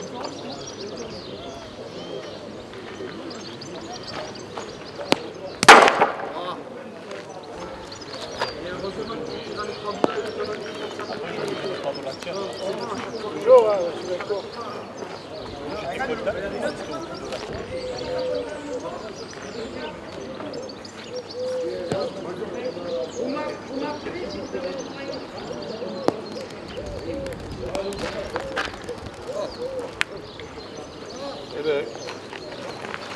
Toujours, je suis d'accord. Eh ben,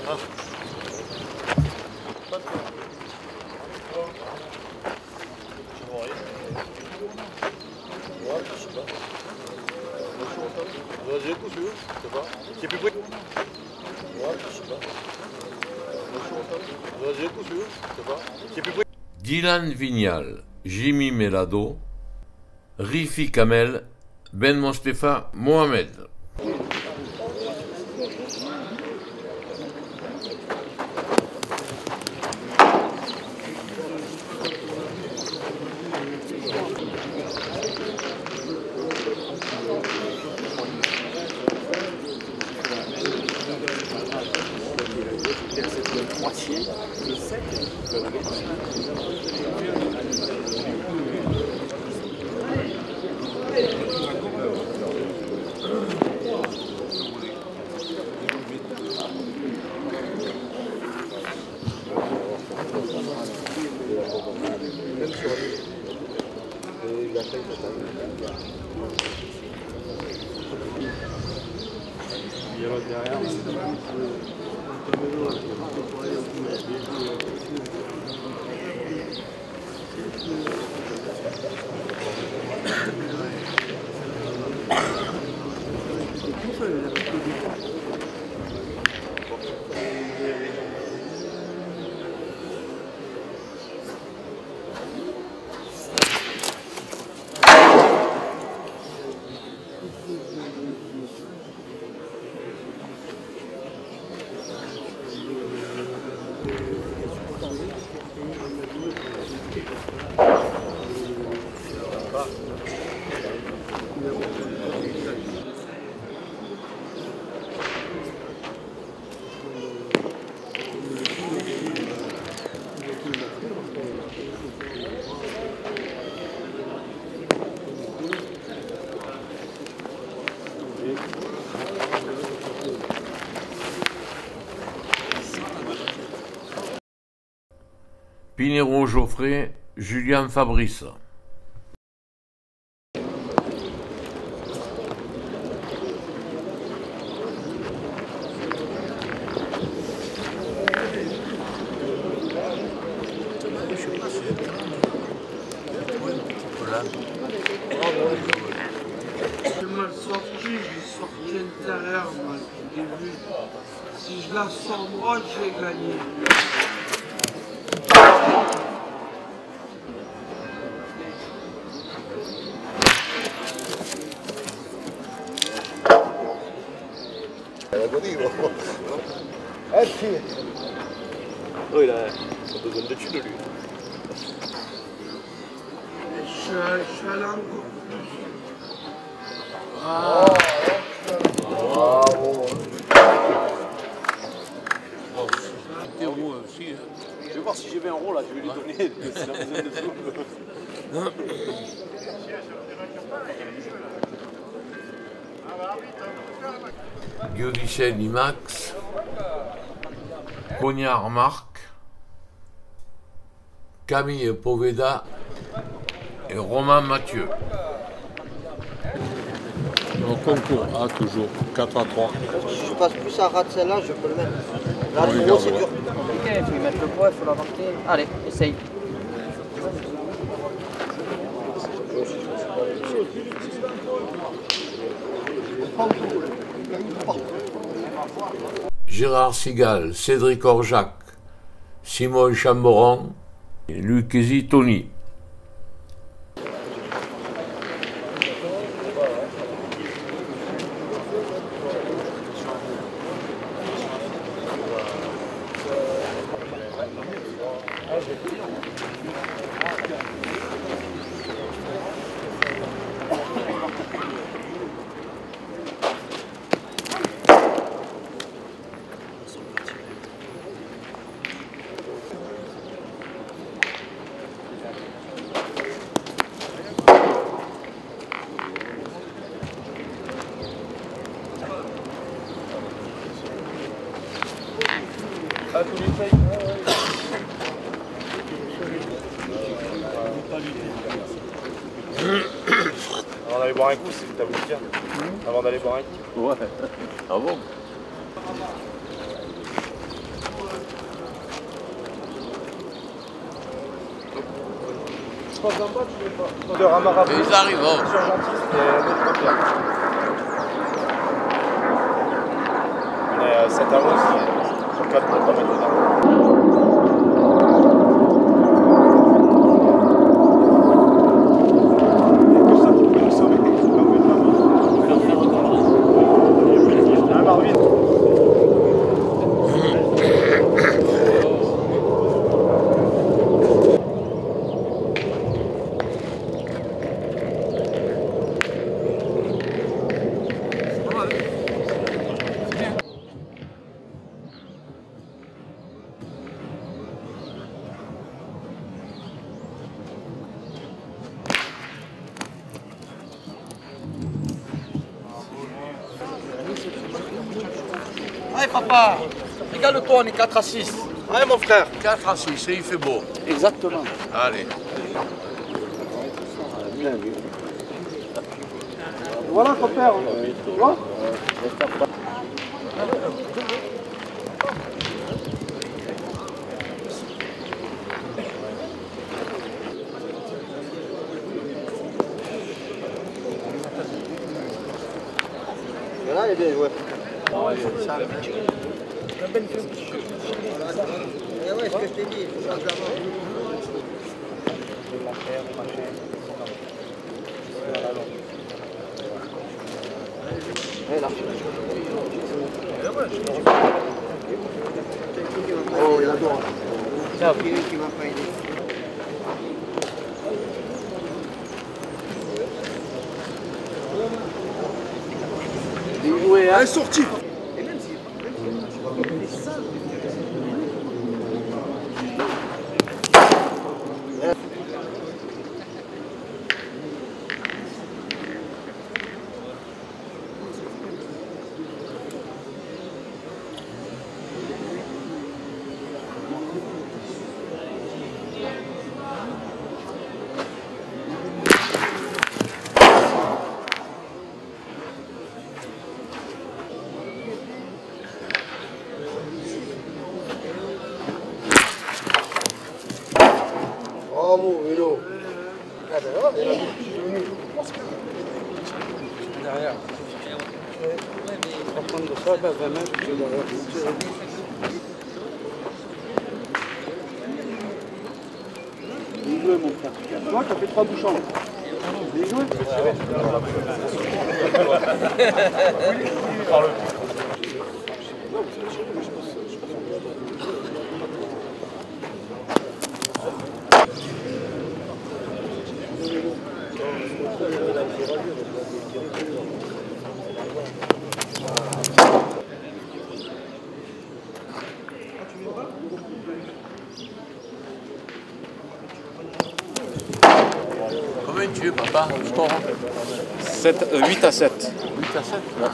ah. Pas de quoi. Je vois rien. Ouais, je sais pas. Vas-y, écoute, je sais pas. Qui est plus près? Ouais, je sais pas. Vas-y, écoute, je sais pas. Qui est plus près? Dylan Vignal, Jimmy Melado, Rifi Kamel, Ben Mostefa Mohamed. chier. Pinero Geoffrey, Julien Fabrice. J'ai mal sorti, j'ai sorti intérieur, moi, au début. Si je la sors droite, j'ai gagné. Eh si. Oh, il a besoin de thunes, lui. Je suis allé encore plus. Ah. Bravo. T'es roux aussi. Je vais voir si j'ai 20 euros là, je vais lui donner s'il a besoin de sous. Diodicène Imax, Cognard Marc, Camille Poveda et Romain Mathieu. Au concours A toujours, 4 à 3. Si je passe plus à rat de celle-là, je peux le mettre. Là, On le lui gros, c'est gardera. dur. Ok, il faut lui mettre le poids, il faut la marquer. Allez, essaye. Gérard Sigal, Cédric Orjac, Simon Chamboron et Lucchesi Tony. Avant d'aller boire un coup, c'est t'as voulu dire. Avant d'aller boire un coup. Ouais. Ah bon? Ils arrivent. On est à 7 à 11 sur 4 pour pas mettre dedans. Allez papa, régale-toi, on est 4 à 6. Allez mon frère. 4 à 6, et il fait beau. Exactement. Allez. Voilà ton père, tu vois. Voilà, il est bien joué. Ouais, ce que je t'ai dit, il faut changer avant. Oh, il adore. C'est qui m'a pas aidé. Bien joué, hein. Elle est sortie. Bravo, vélo. Derrière. On va prendre de ça, 20 mètres, je suis derrière. Bien joué, mon frère. Tu vois, tu as fait 3 bouchons. Bien joué. Combien tu es, papa, le score? 8 à 7. 8 à 7 ouais.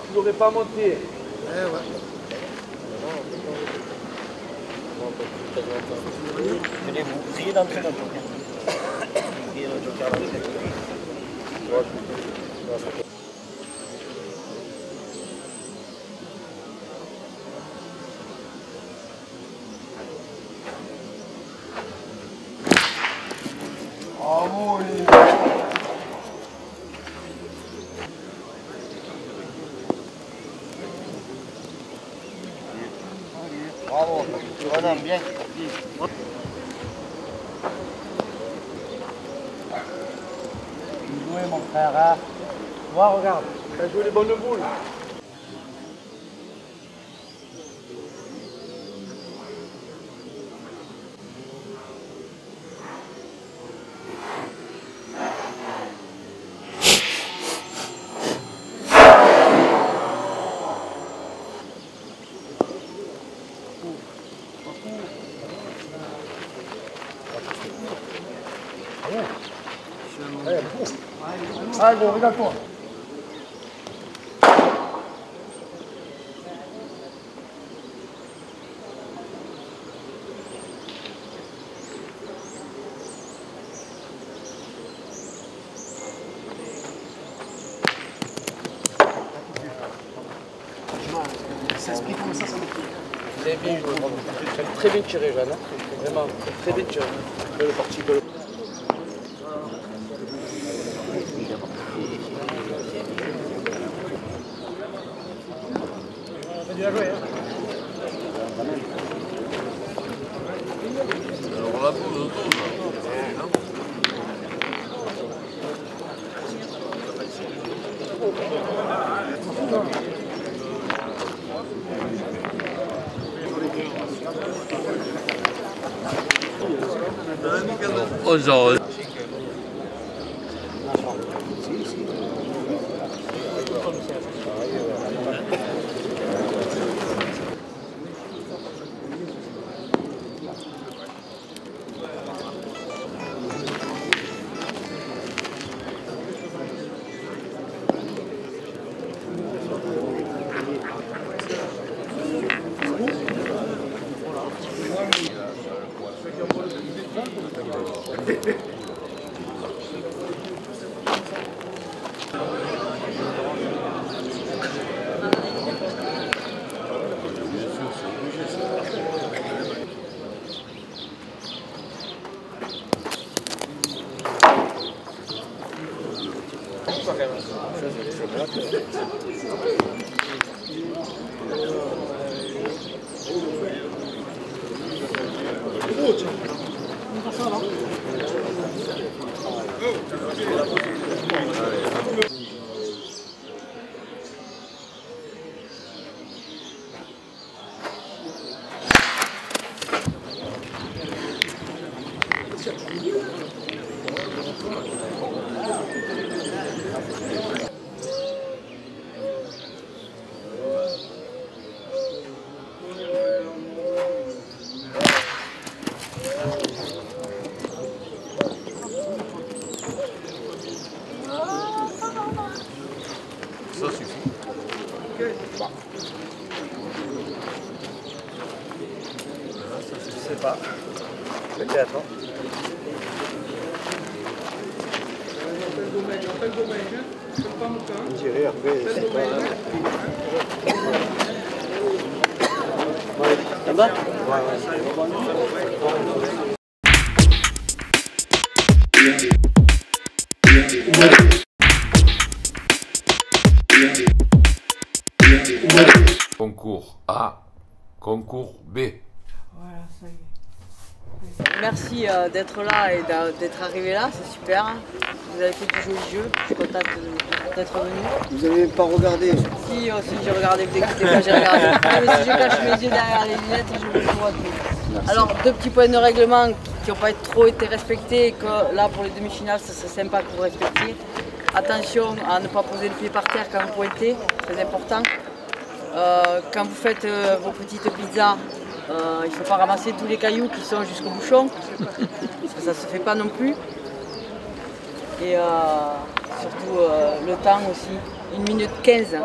Tu n'aurais pas monté. Eh ouais. Venez-vous, essayez d'entrer dans le joker. Essayez le joker dans le joker. Bravo, les... Bravo, tu redonnes bien. Bien joué, mon frère. Hein. Tu vois, regarde. T'as joué les bonnes boules. Allez, regarde-toi. Ça explique comment ça me fait. Vous avez bien joué, bravo. Très bien tiré, Jeanne. Vraiment, très bien tiré. Belle partie, belle. Bien joué, hein. Alors la boule de 12. Ozo. Ça suffit. Bon. Je sais pas. Peut-être. On dirait après, c'est pas... Ça va? Concours A, concours B. Voilà, ça y est. Merci d'être là et d'être arrivé là, c'est super. Vous avez fait du joli jeu, je suis contente d'être venu. Vous n'avez pas regardé? Si, j'ai regardé, dès que j'ai regardé. Mais si je cache mes yeux derrière les lunettes, je vois tout. Alors, deux petits points de règlement qui n'ont pas trop été respectés et que là, pour les demi-finales, ça serait sympa que vous respectiez. Attention à ne pas poser le pied par terre quand vous pointez, très important. Quand vous faites vos petites pizzas, il ne faut pas ramasser tous les cailloux qui sont jusqu'au bouchon, parce que ça ne se fait pas non plus. Et surtout le temps aussi, 1 minute 15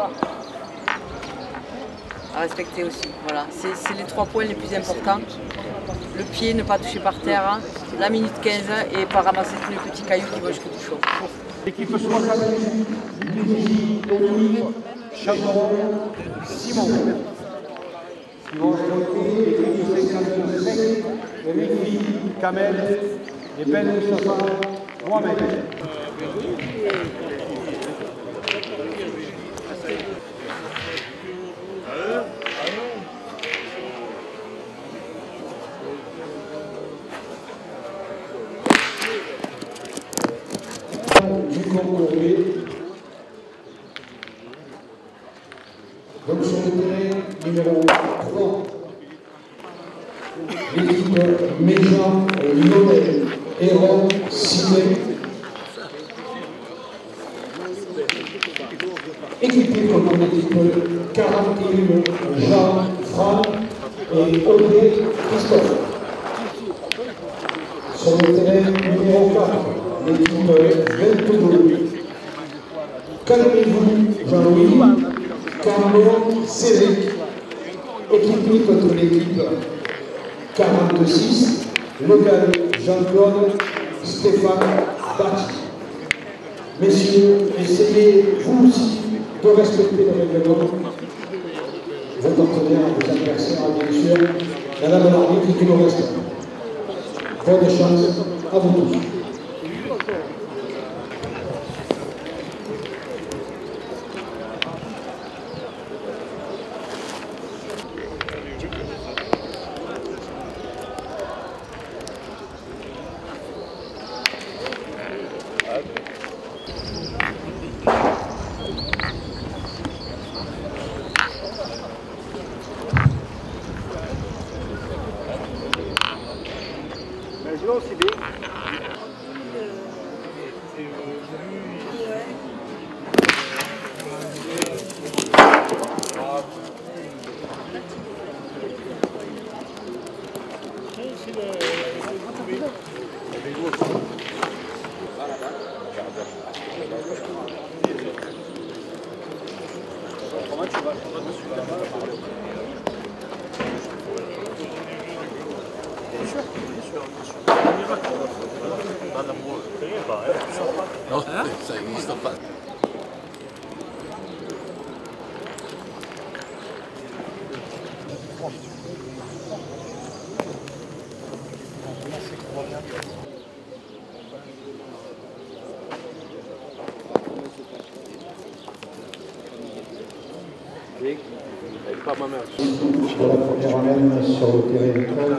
à respecter aussi. Voilà, c'est les 3 points les plus importants. Le pied, ne pas toucher par terre, la minute 15 et pas ramasser tous les petits cailloux qui vont jusqu'au bouchon. L'équipe 60, Dominique, Chaperon, Simon. Simon l'équipe 55, les filles, Kamel, les belles Chafa, Mohamed. Du concours B. Donc sur le terrain numéro 3, l'équipe Méjean, Lionel, Héron, Simé. Équipé comme on équipe 41, Jean, Franck et Audrey Christophe. Sur le terrain numéro 4. l'équipe 22. Calmez-vous, Jean-Louis. Cambon, Cédric. Équipe contre l'équipe 46. Legal, Jean-Claude, Stéphane, Bati. Messieurs, essayez vous aussi de respecter le règlement. Vos partenaires, vos adversaires, bien sûr. Madame l'arbitre, tout le reste. Bonne chance à vous tous. Non, ça n'existe pas. Pour la première amène sur le terrain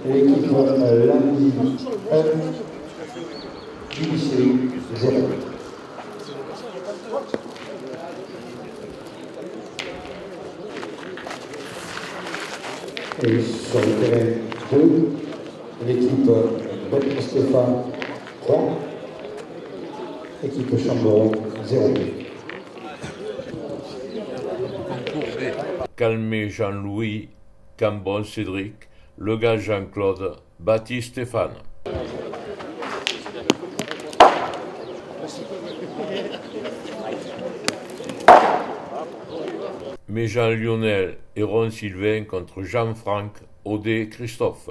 l'équipe Lundi 1, Judici 0. Et sur le terrain 2, l'équipe Baptiste Stéphane 3, équipe Chamberon 0. Calmé Jean-Louis, Cambon Cédric, Legal Jean-Claude, Baptiste Stéphane. Méjean Lionel et Ron Sylvain contre Jean-Franck, Audet, Christophe.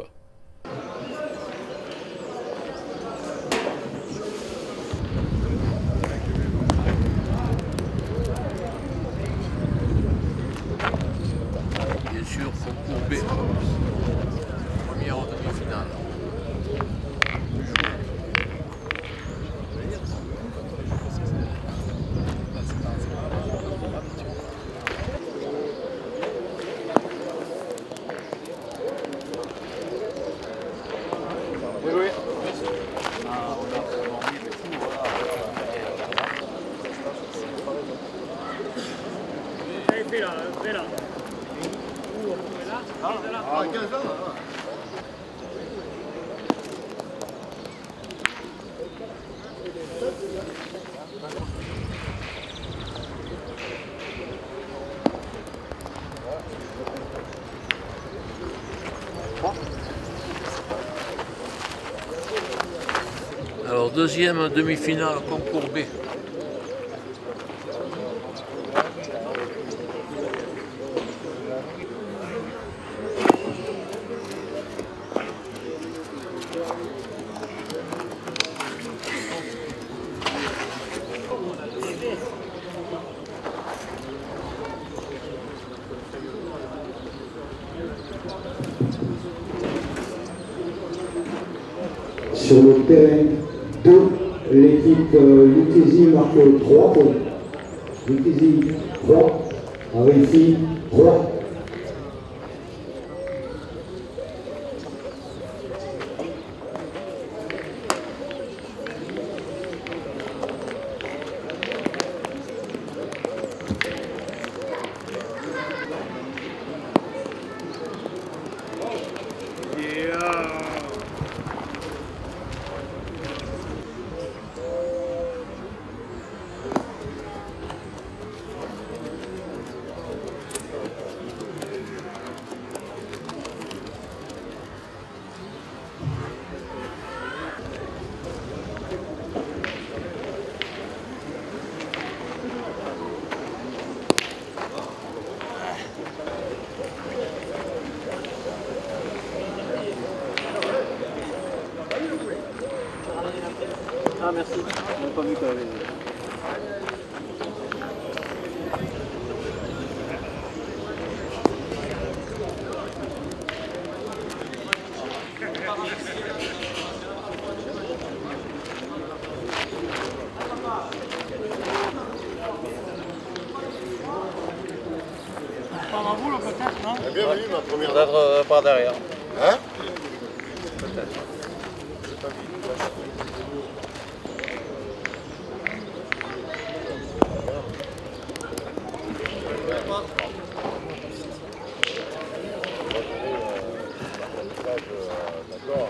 Bien sûr, concours B. Première demi-finale. Alors, deuxième demi-finale, concours B. Sur le terrain 2, l'équipe Lucchesi marque 3 points. Lucchesi 3, Arifi 3. Ah merci, on n'a pas vu qu'elle avait... Pas ma boule peut-être, non? Bienvenue, ma première. Peut-être par derrière. Hein? Peut-être. D'accord.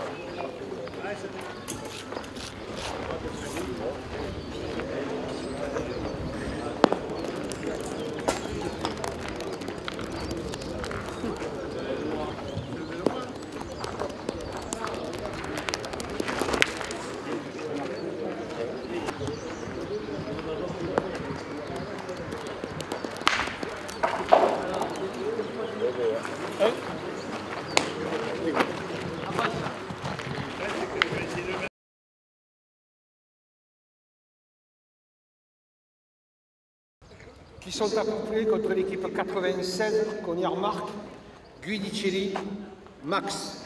Qui sont accouplés contre l'équipe 96, Cognac Marc, Guidicelli, Max.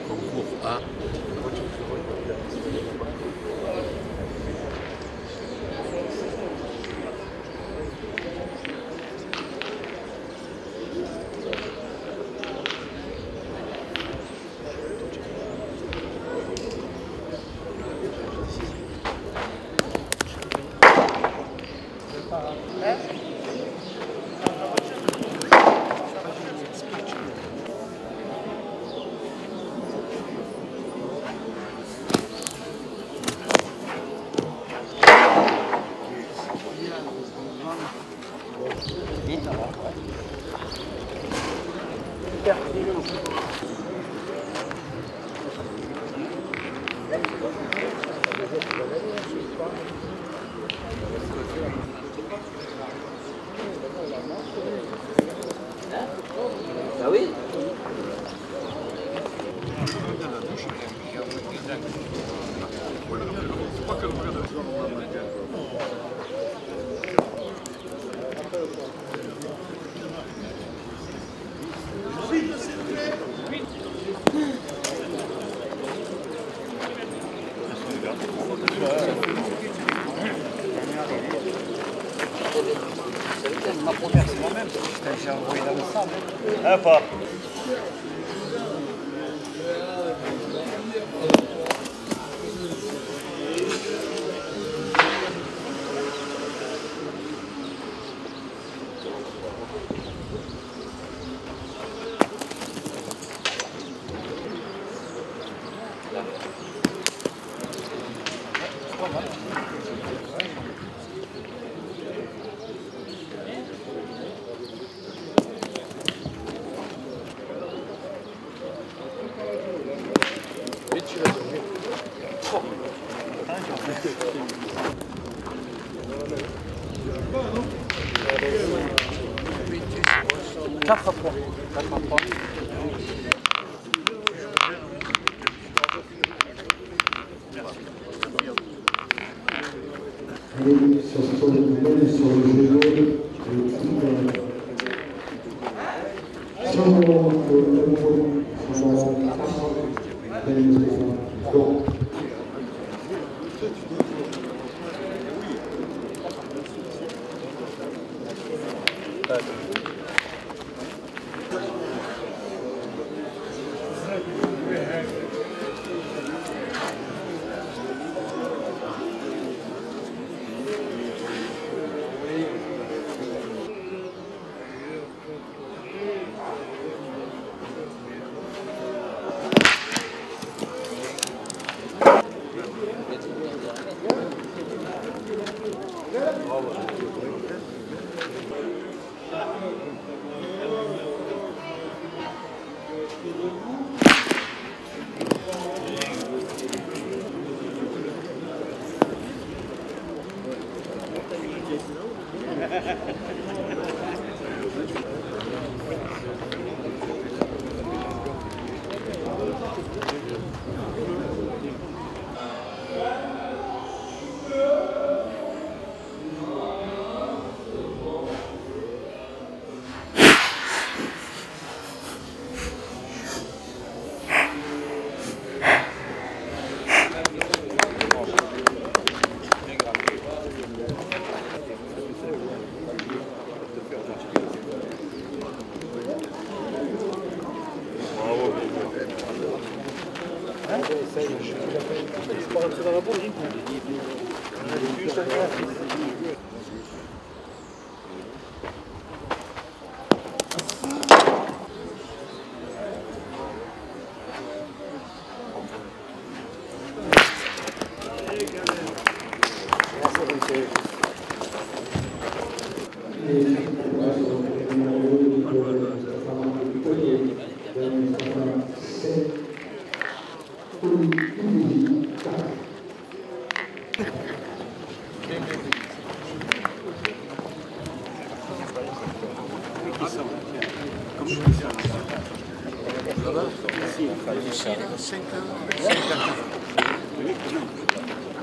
Concours A. Ah oui? Ma première, c'est moi-même, j'ai envoyé dans le sable. Un pas. Allez, sur ce tour de nouvelles, sur le jeu de rôle,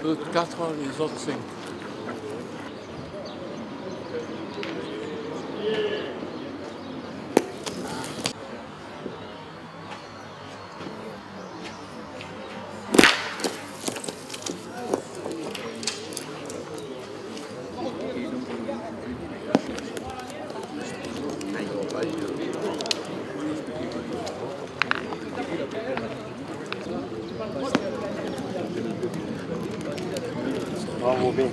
Eux 4, les autres 5. Bravo, bien.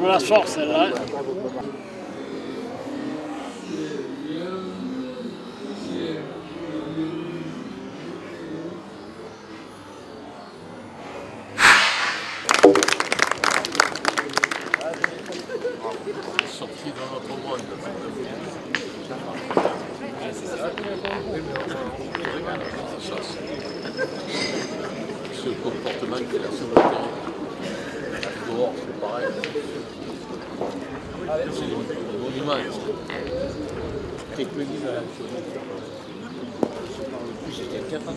Je la sors celle-là. Sorti dans notre monde. on se régale avec ça. C'est le comportement qu'il a sur le terrain. Dehors, c'est pareil. C'est une bonne image. Quelques images. C'était capable.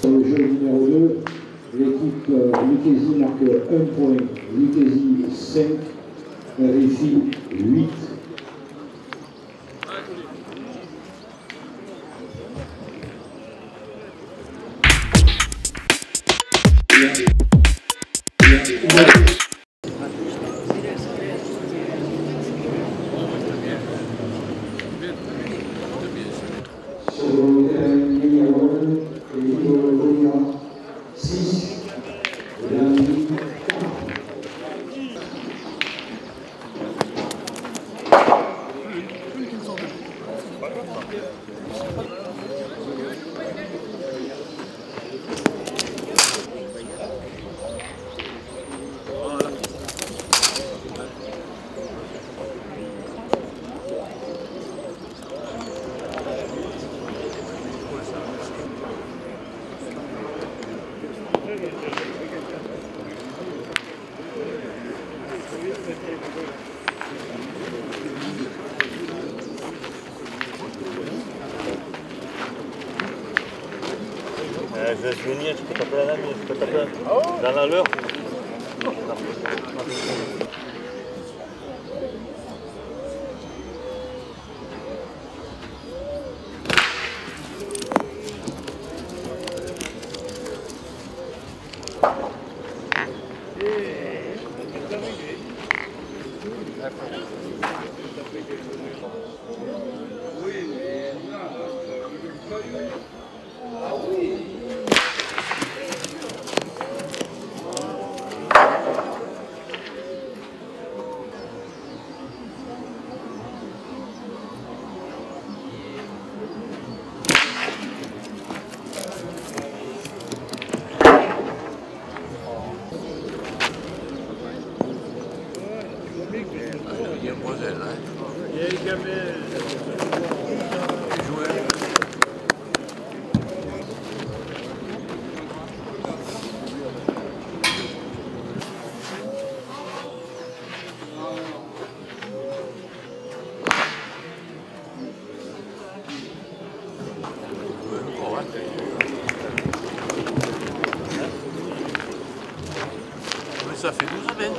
Le jeu numéro 2, l'équipe Lucchesi marque 1 point, Lucchesi 5, RFI 8. Je laisse venir, je peux taper la lame, je peux taper dans la leur. Il y a Moselle, hein. Il y a une gamelle. Mais ça fait 12 semaines.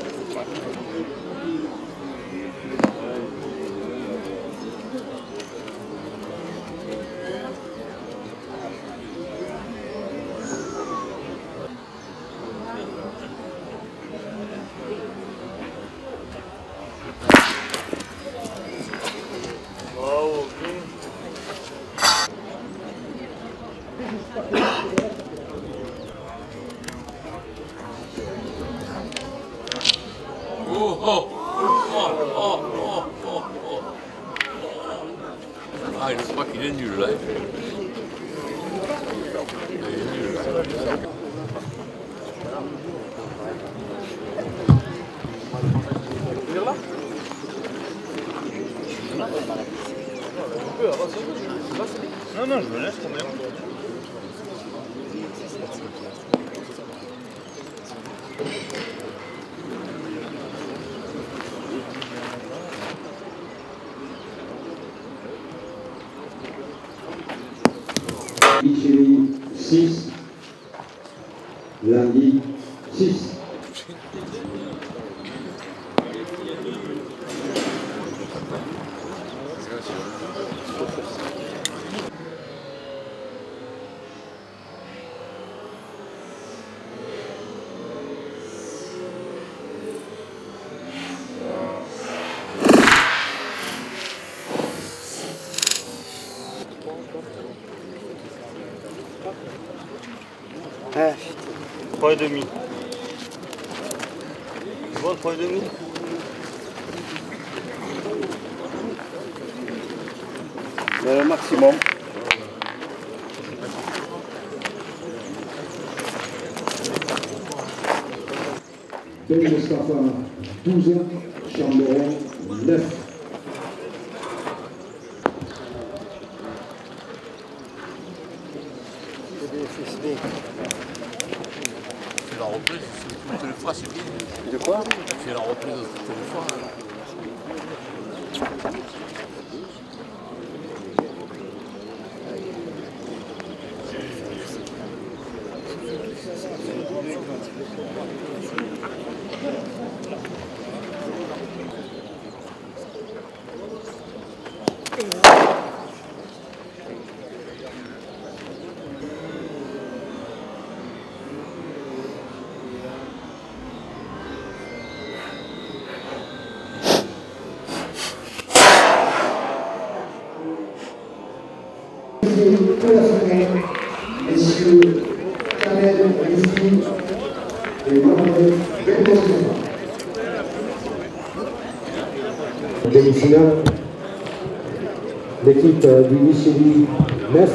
Oh, oh, oh, oh, oh, oh, oh. Ah, je crois qu'il est nul là. Il est nul là. Non, non, je me laisse quand même. lundi 6. Ah, 3,5. Tu vois 3,5? C'est le maximum. Ben Mostafa 12, Chamberon 9. C'est la reprise, toutes les fois, c'est bien. De quoi? C'est la reprise toutes les fois. Messieurs Kamel Rizzi et Mohamed Ben Mostafa. Demi-finale, l'équipe du Micheli 9.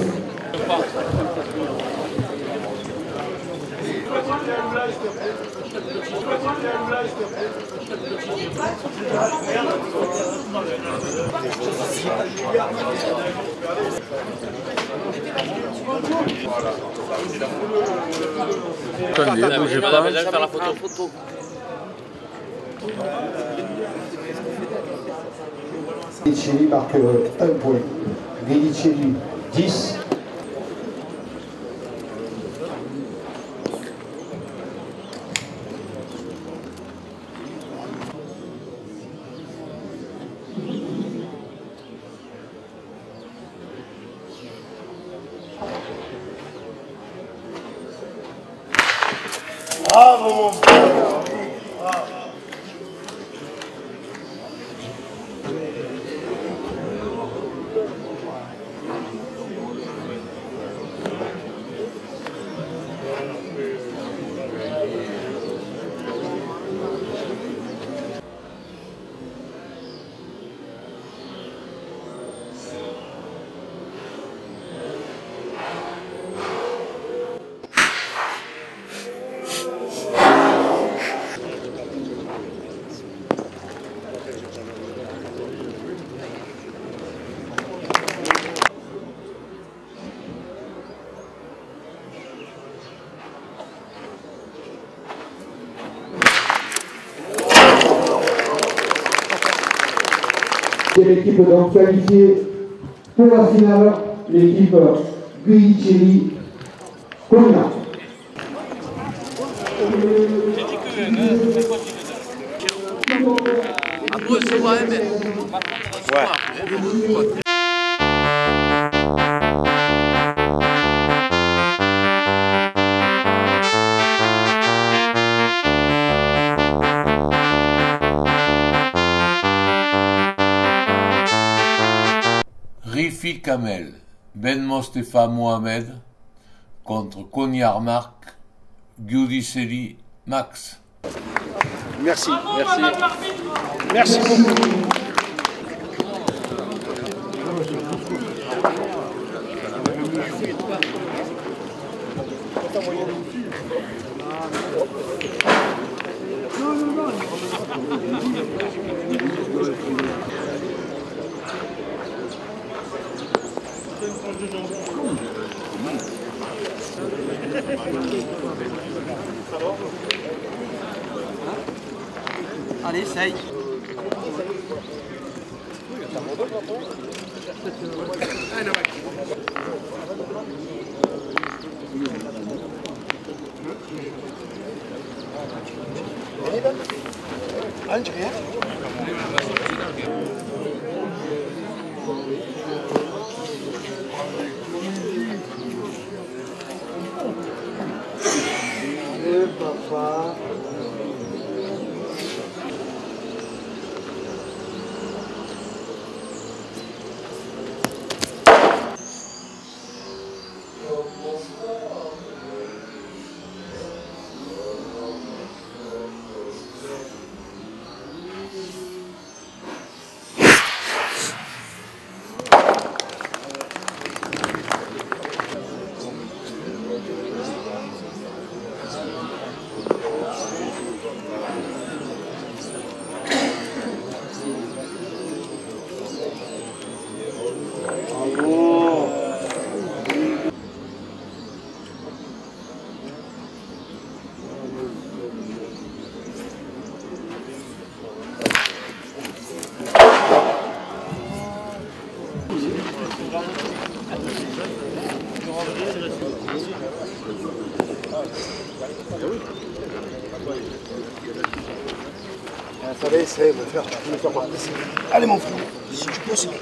Attendez, bougez pas. Faire la photo. Guidicelli marque 1 point. Guidicelli 10. Bravo mon frère. C'est l'équipe donc qualifiée pour la finale, l'équipe Guidicelli Cognac. Après, c'est vrai, mais... Ouais. Rifi Kamel, Ben Mostafa Mohamed contre Kognard Marc, Guidicelli Max. Merci, merci. Merci beaucoup. Allez, essaye. Ah, j'ai rien. Papa. Ça va essayer, mon frère, tu peux me faire participer. Allez mon frère, si tu peux, c'est bien.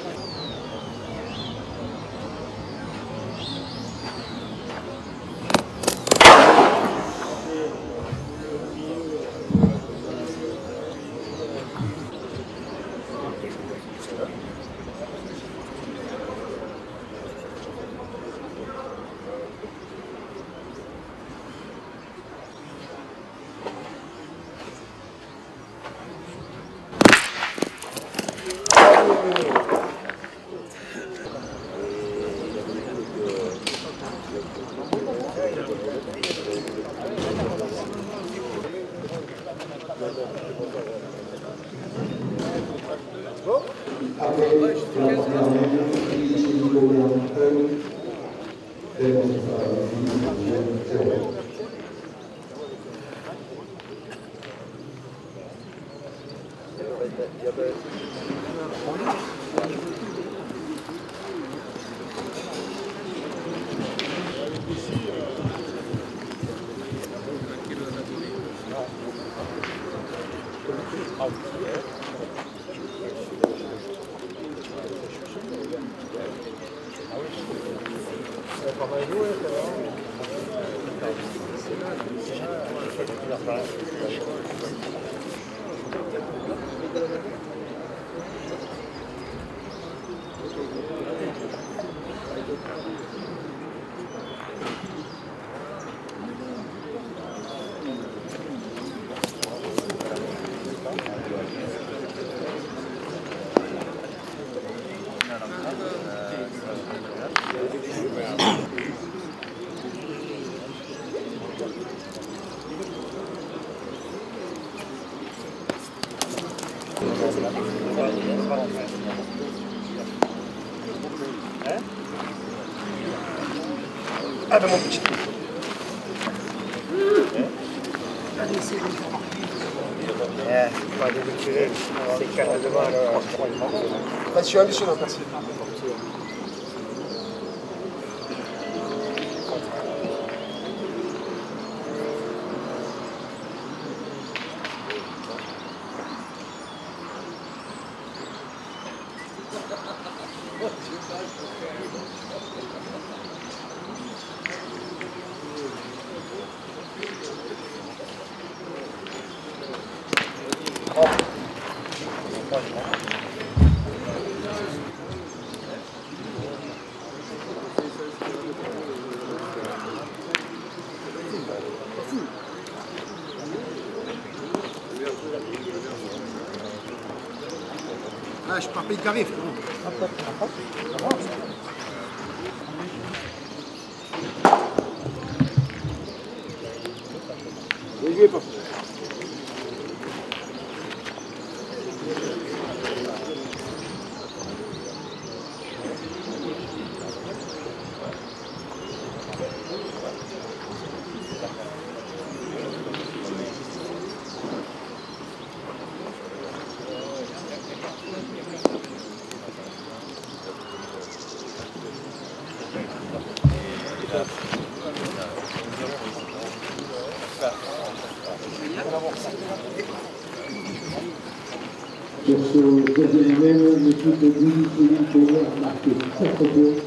Ah ben mon petit. Allez, c'est bon. Pas de tirer, c'est carrément. Attention, attention, attention. Ah, je pars pas de carré, frérot. Ne pas. Sur ce deuxième même, l'équipe de Guy Philippe a marqué 4 points.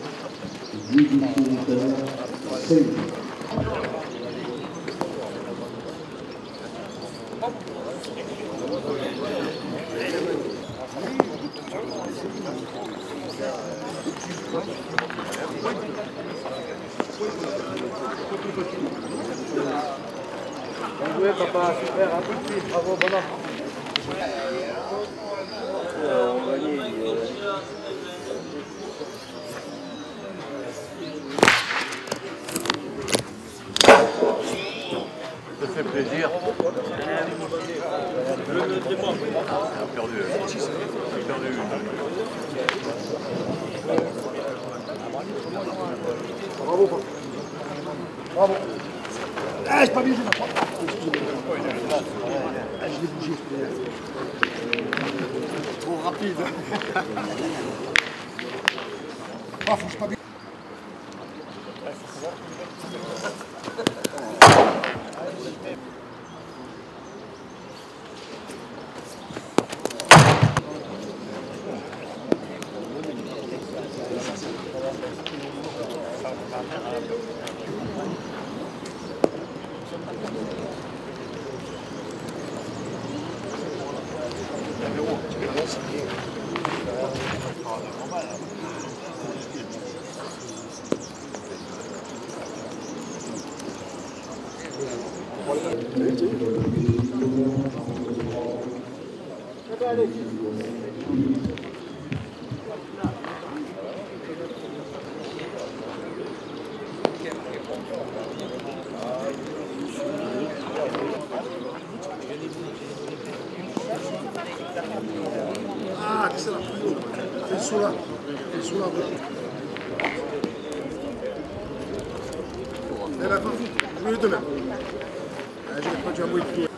Guy Philippe 5. Bien joué papa, super, à tout de suite, bravo, bon enfant. Ça fait plaisir. On a perdu. Bravo, papa. Bravo. Ah, j'ai pas bien joué. Ah, je l'ai bougé. Trop rapide. Ah, faut que je pas bien. Ah, excellent. C'est sous là. C'est sous là. Eh d'accord. Je vais le donner. Je vais pas du amour et tout.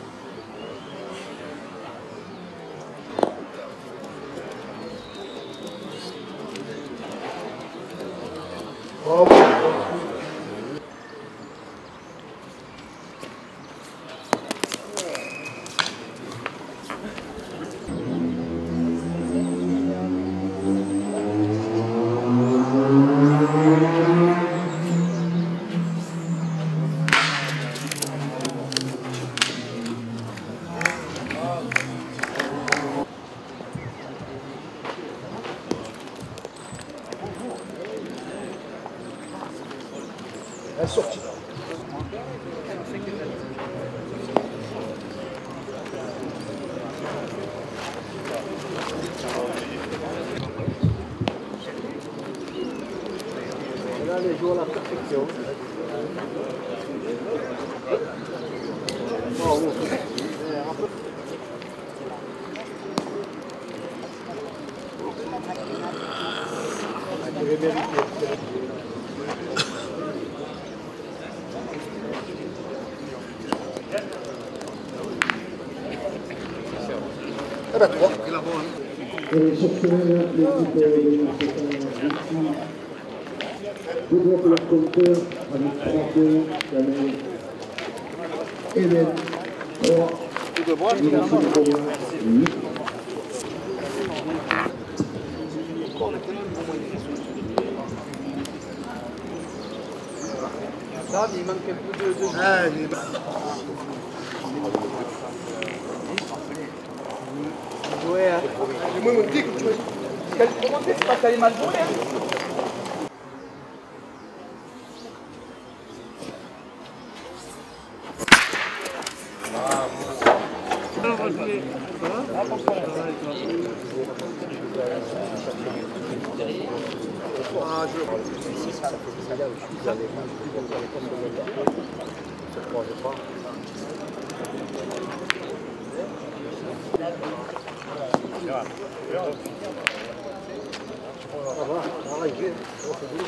Elle est sortie. Là, elle joue à la perfection. Bravo. Eh ben, 3. Et sur ce même, l'équipe de développe leur compteur avec 3 points, Kamel, Hélène, 3, Merci. 8. Ça, il manque un peu de... Ah, joué, hein. J'ai moins monté que tu m'as dit. Quelle remontée, c'est pas qu'elle est mal jouée, hein. Ah, je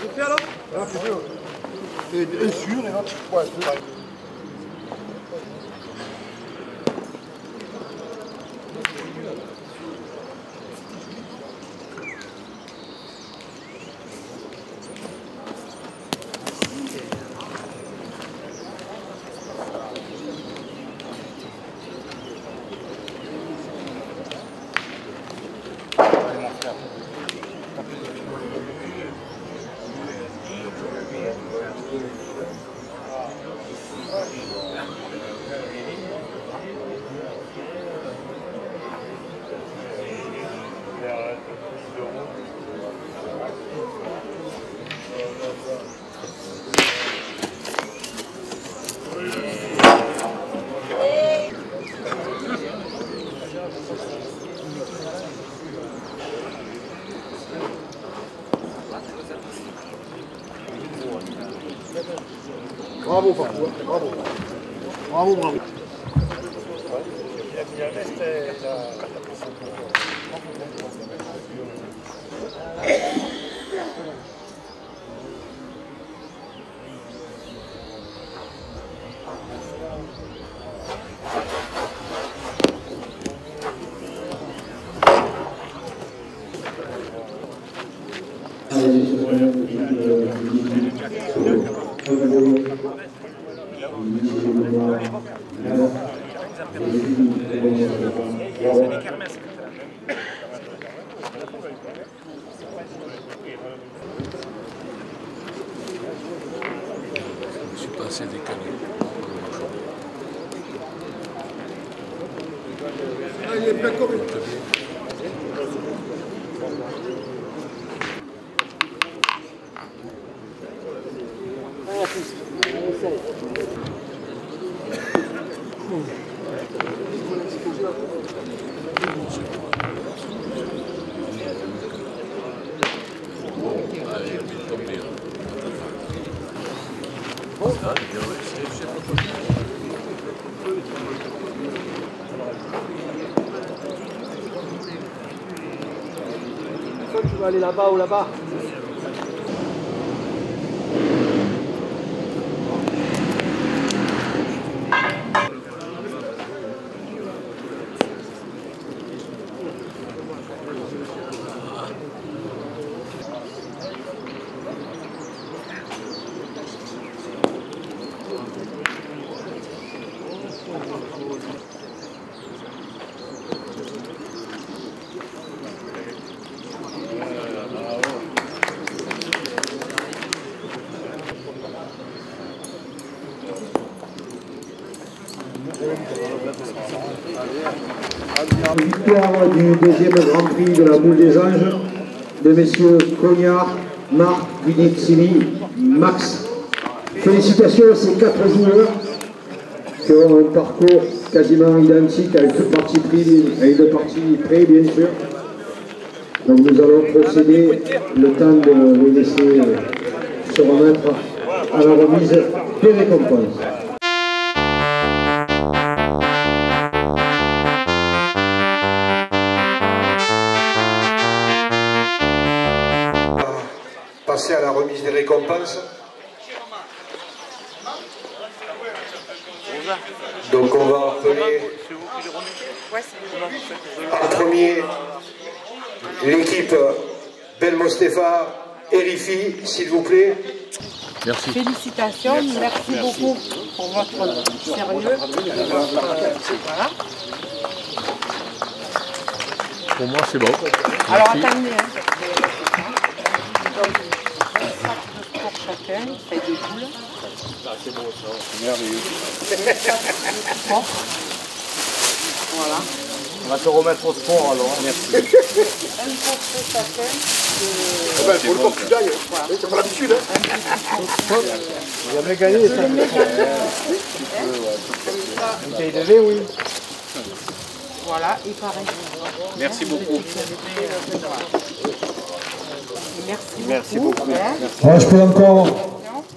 fait alors? Et sûr, et là, ouais, Bravo, Paco. Bravo. Bravo, bravo. Je suis pas assez décalé. Il est plein comme tu vas aller là-bas ou là-bas. Victoire du deuxième Grand Prix de la Boule des Anges de messieurs Cognard, Marc, Guiditsili, Max. Félicitations à ces 4 joueurs qui ont un parcours quasiment identique avec deux parties pris et deux parties près, bien sûr. Donc nous allons procéder le temps de les laisser se remettre à la remise des récompenses. Passer à la remise des récompenses. Donc on va appeler en premier l'équipe Belmostefa Erifi, s'il vous plaît. Merci. Félicitations, merci beaucoup pour votre sérieux. Voilà. Pour moi, c'est bon. Alors Merci. attendez. Donc, un sac de sport chacun, fait des boules. Ah, c'est beau ça, c'est merveilleux. Voilà. On va se remettre au sport alors, merci. Un portrait chacun. Eh ben, il faut le temps que tu gagnes. Voilà. C'est pas l'habitude. Vous avez gagné ça. Une bouteille de vin, oui. Voilà, et pareil. Merci beaucoup. Merci beaucoup. Ouais,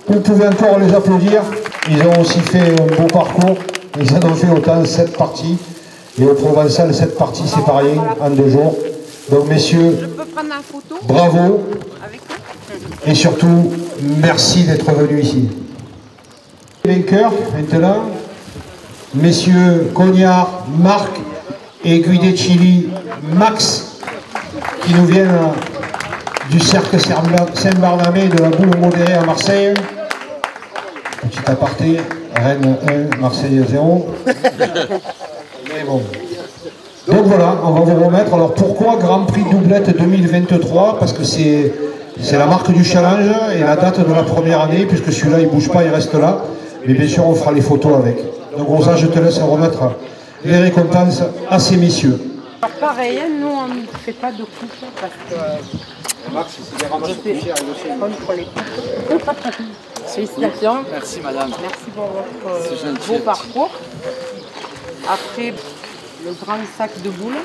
vous pouvez encore les applaudir. Ils ont aussi fait un beau parcours. Ils en ont fait autant 7 parties. Et au Provençal, 7 parties séparées en 2 jours. Donc messieurs, bravo. Et surtout, merci d'être venus ici. Les vainqueurs, maintenant, messieurs Cognard, Marc et Guiditsili, Max, qui nous viennent du cercle Saint-Barnabé de la boule modérée à Marseille. Petit aparté, Rennes 1, Marseille 0. Mais bon. Donc voilà, on va vous remettre. Alors pourquoi Grand Prix doublette 2023? Parce que c'est la marque du challenge et la date de la première année, puisque celui-là il ne bouge pas, il reste là. Mais bien sûr on fera les photos avec. Donc Rosa, je te laisse remettre les récompenses à ces messieurs. Alors pareil, nous on ne fait pas de coupe parce que Max, c'est des ramasses poussières, contre les coupes. Félicitations. Merci madame. Merci pour votre beau parcours. Après le grand sac de boules.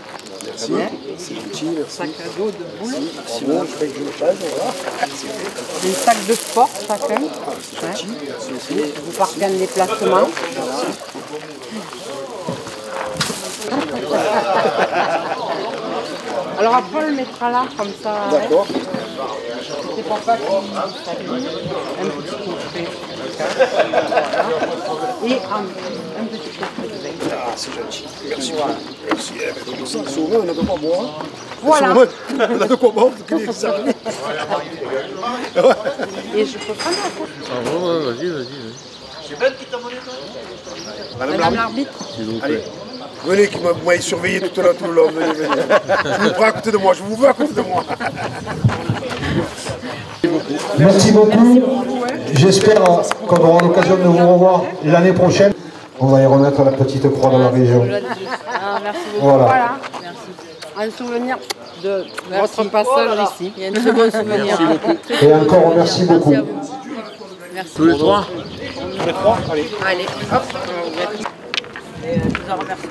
Merci. C'est gentil, merci. Sac à dos de boules. Bravo, je fais que je le passe, voilà. Des sacs de sport chacun. C'est gentil, merci aussi. Vous partez en déplacement. Alors après on le mettra là comme ça. D'accord. C'est pour pas qu'il s'abîme. Un petit coffret. Et un petit coffret de vin. Ah, c'est gentil. Merci. Merci. Comme ça, souvent, on n'a de quoi boire. Voilà. On a de quoi boire, vous connaissez ça. Et je peux prendre la photo. Vas-y. C'est belle qui t'a monnaie, toi? Madame l'arbitre. Allez. Venez, qui m'a surveillé tout le long. Venez. Je vous prends à côté de moi, je vous veux à côté de moi. Merci beaucoup. J'espère qu'on aura l'occasion de vous revoir l'année prochaine. On va y remettre la petite croix de la région. Merci beaucoup. Voilà. Un souvenir de votre passage ici. Il y a un très bon souvenir. Merci beaucoup. Et encore, merci beaucoup. Merci. Tous les trois? Tous les trois, allez. Allez, hop. Et je vous en remercie.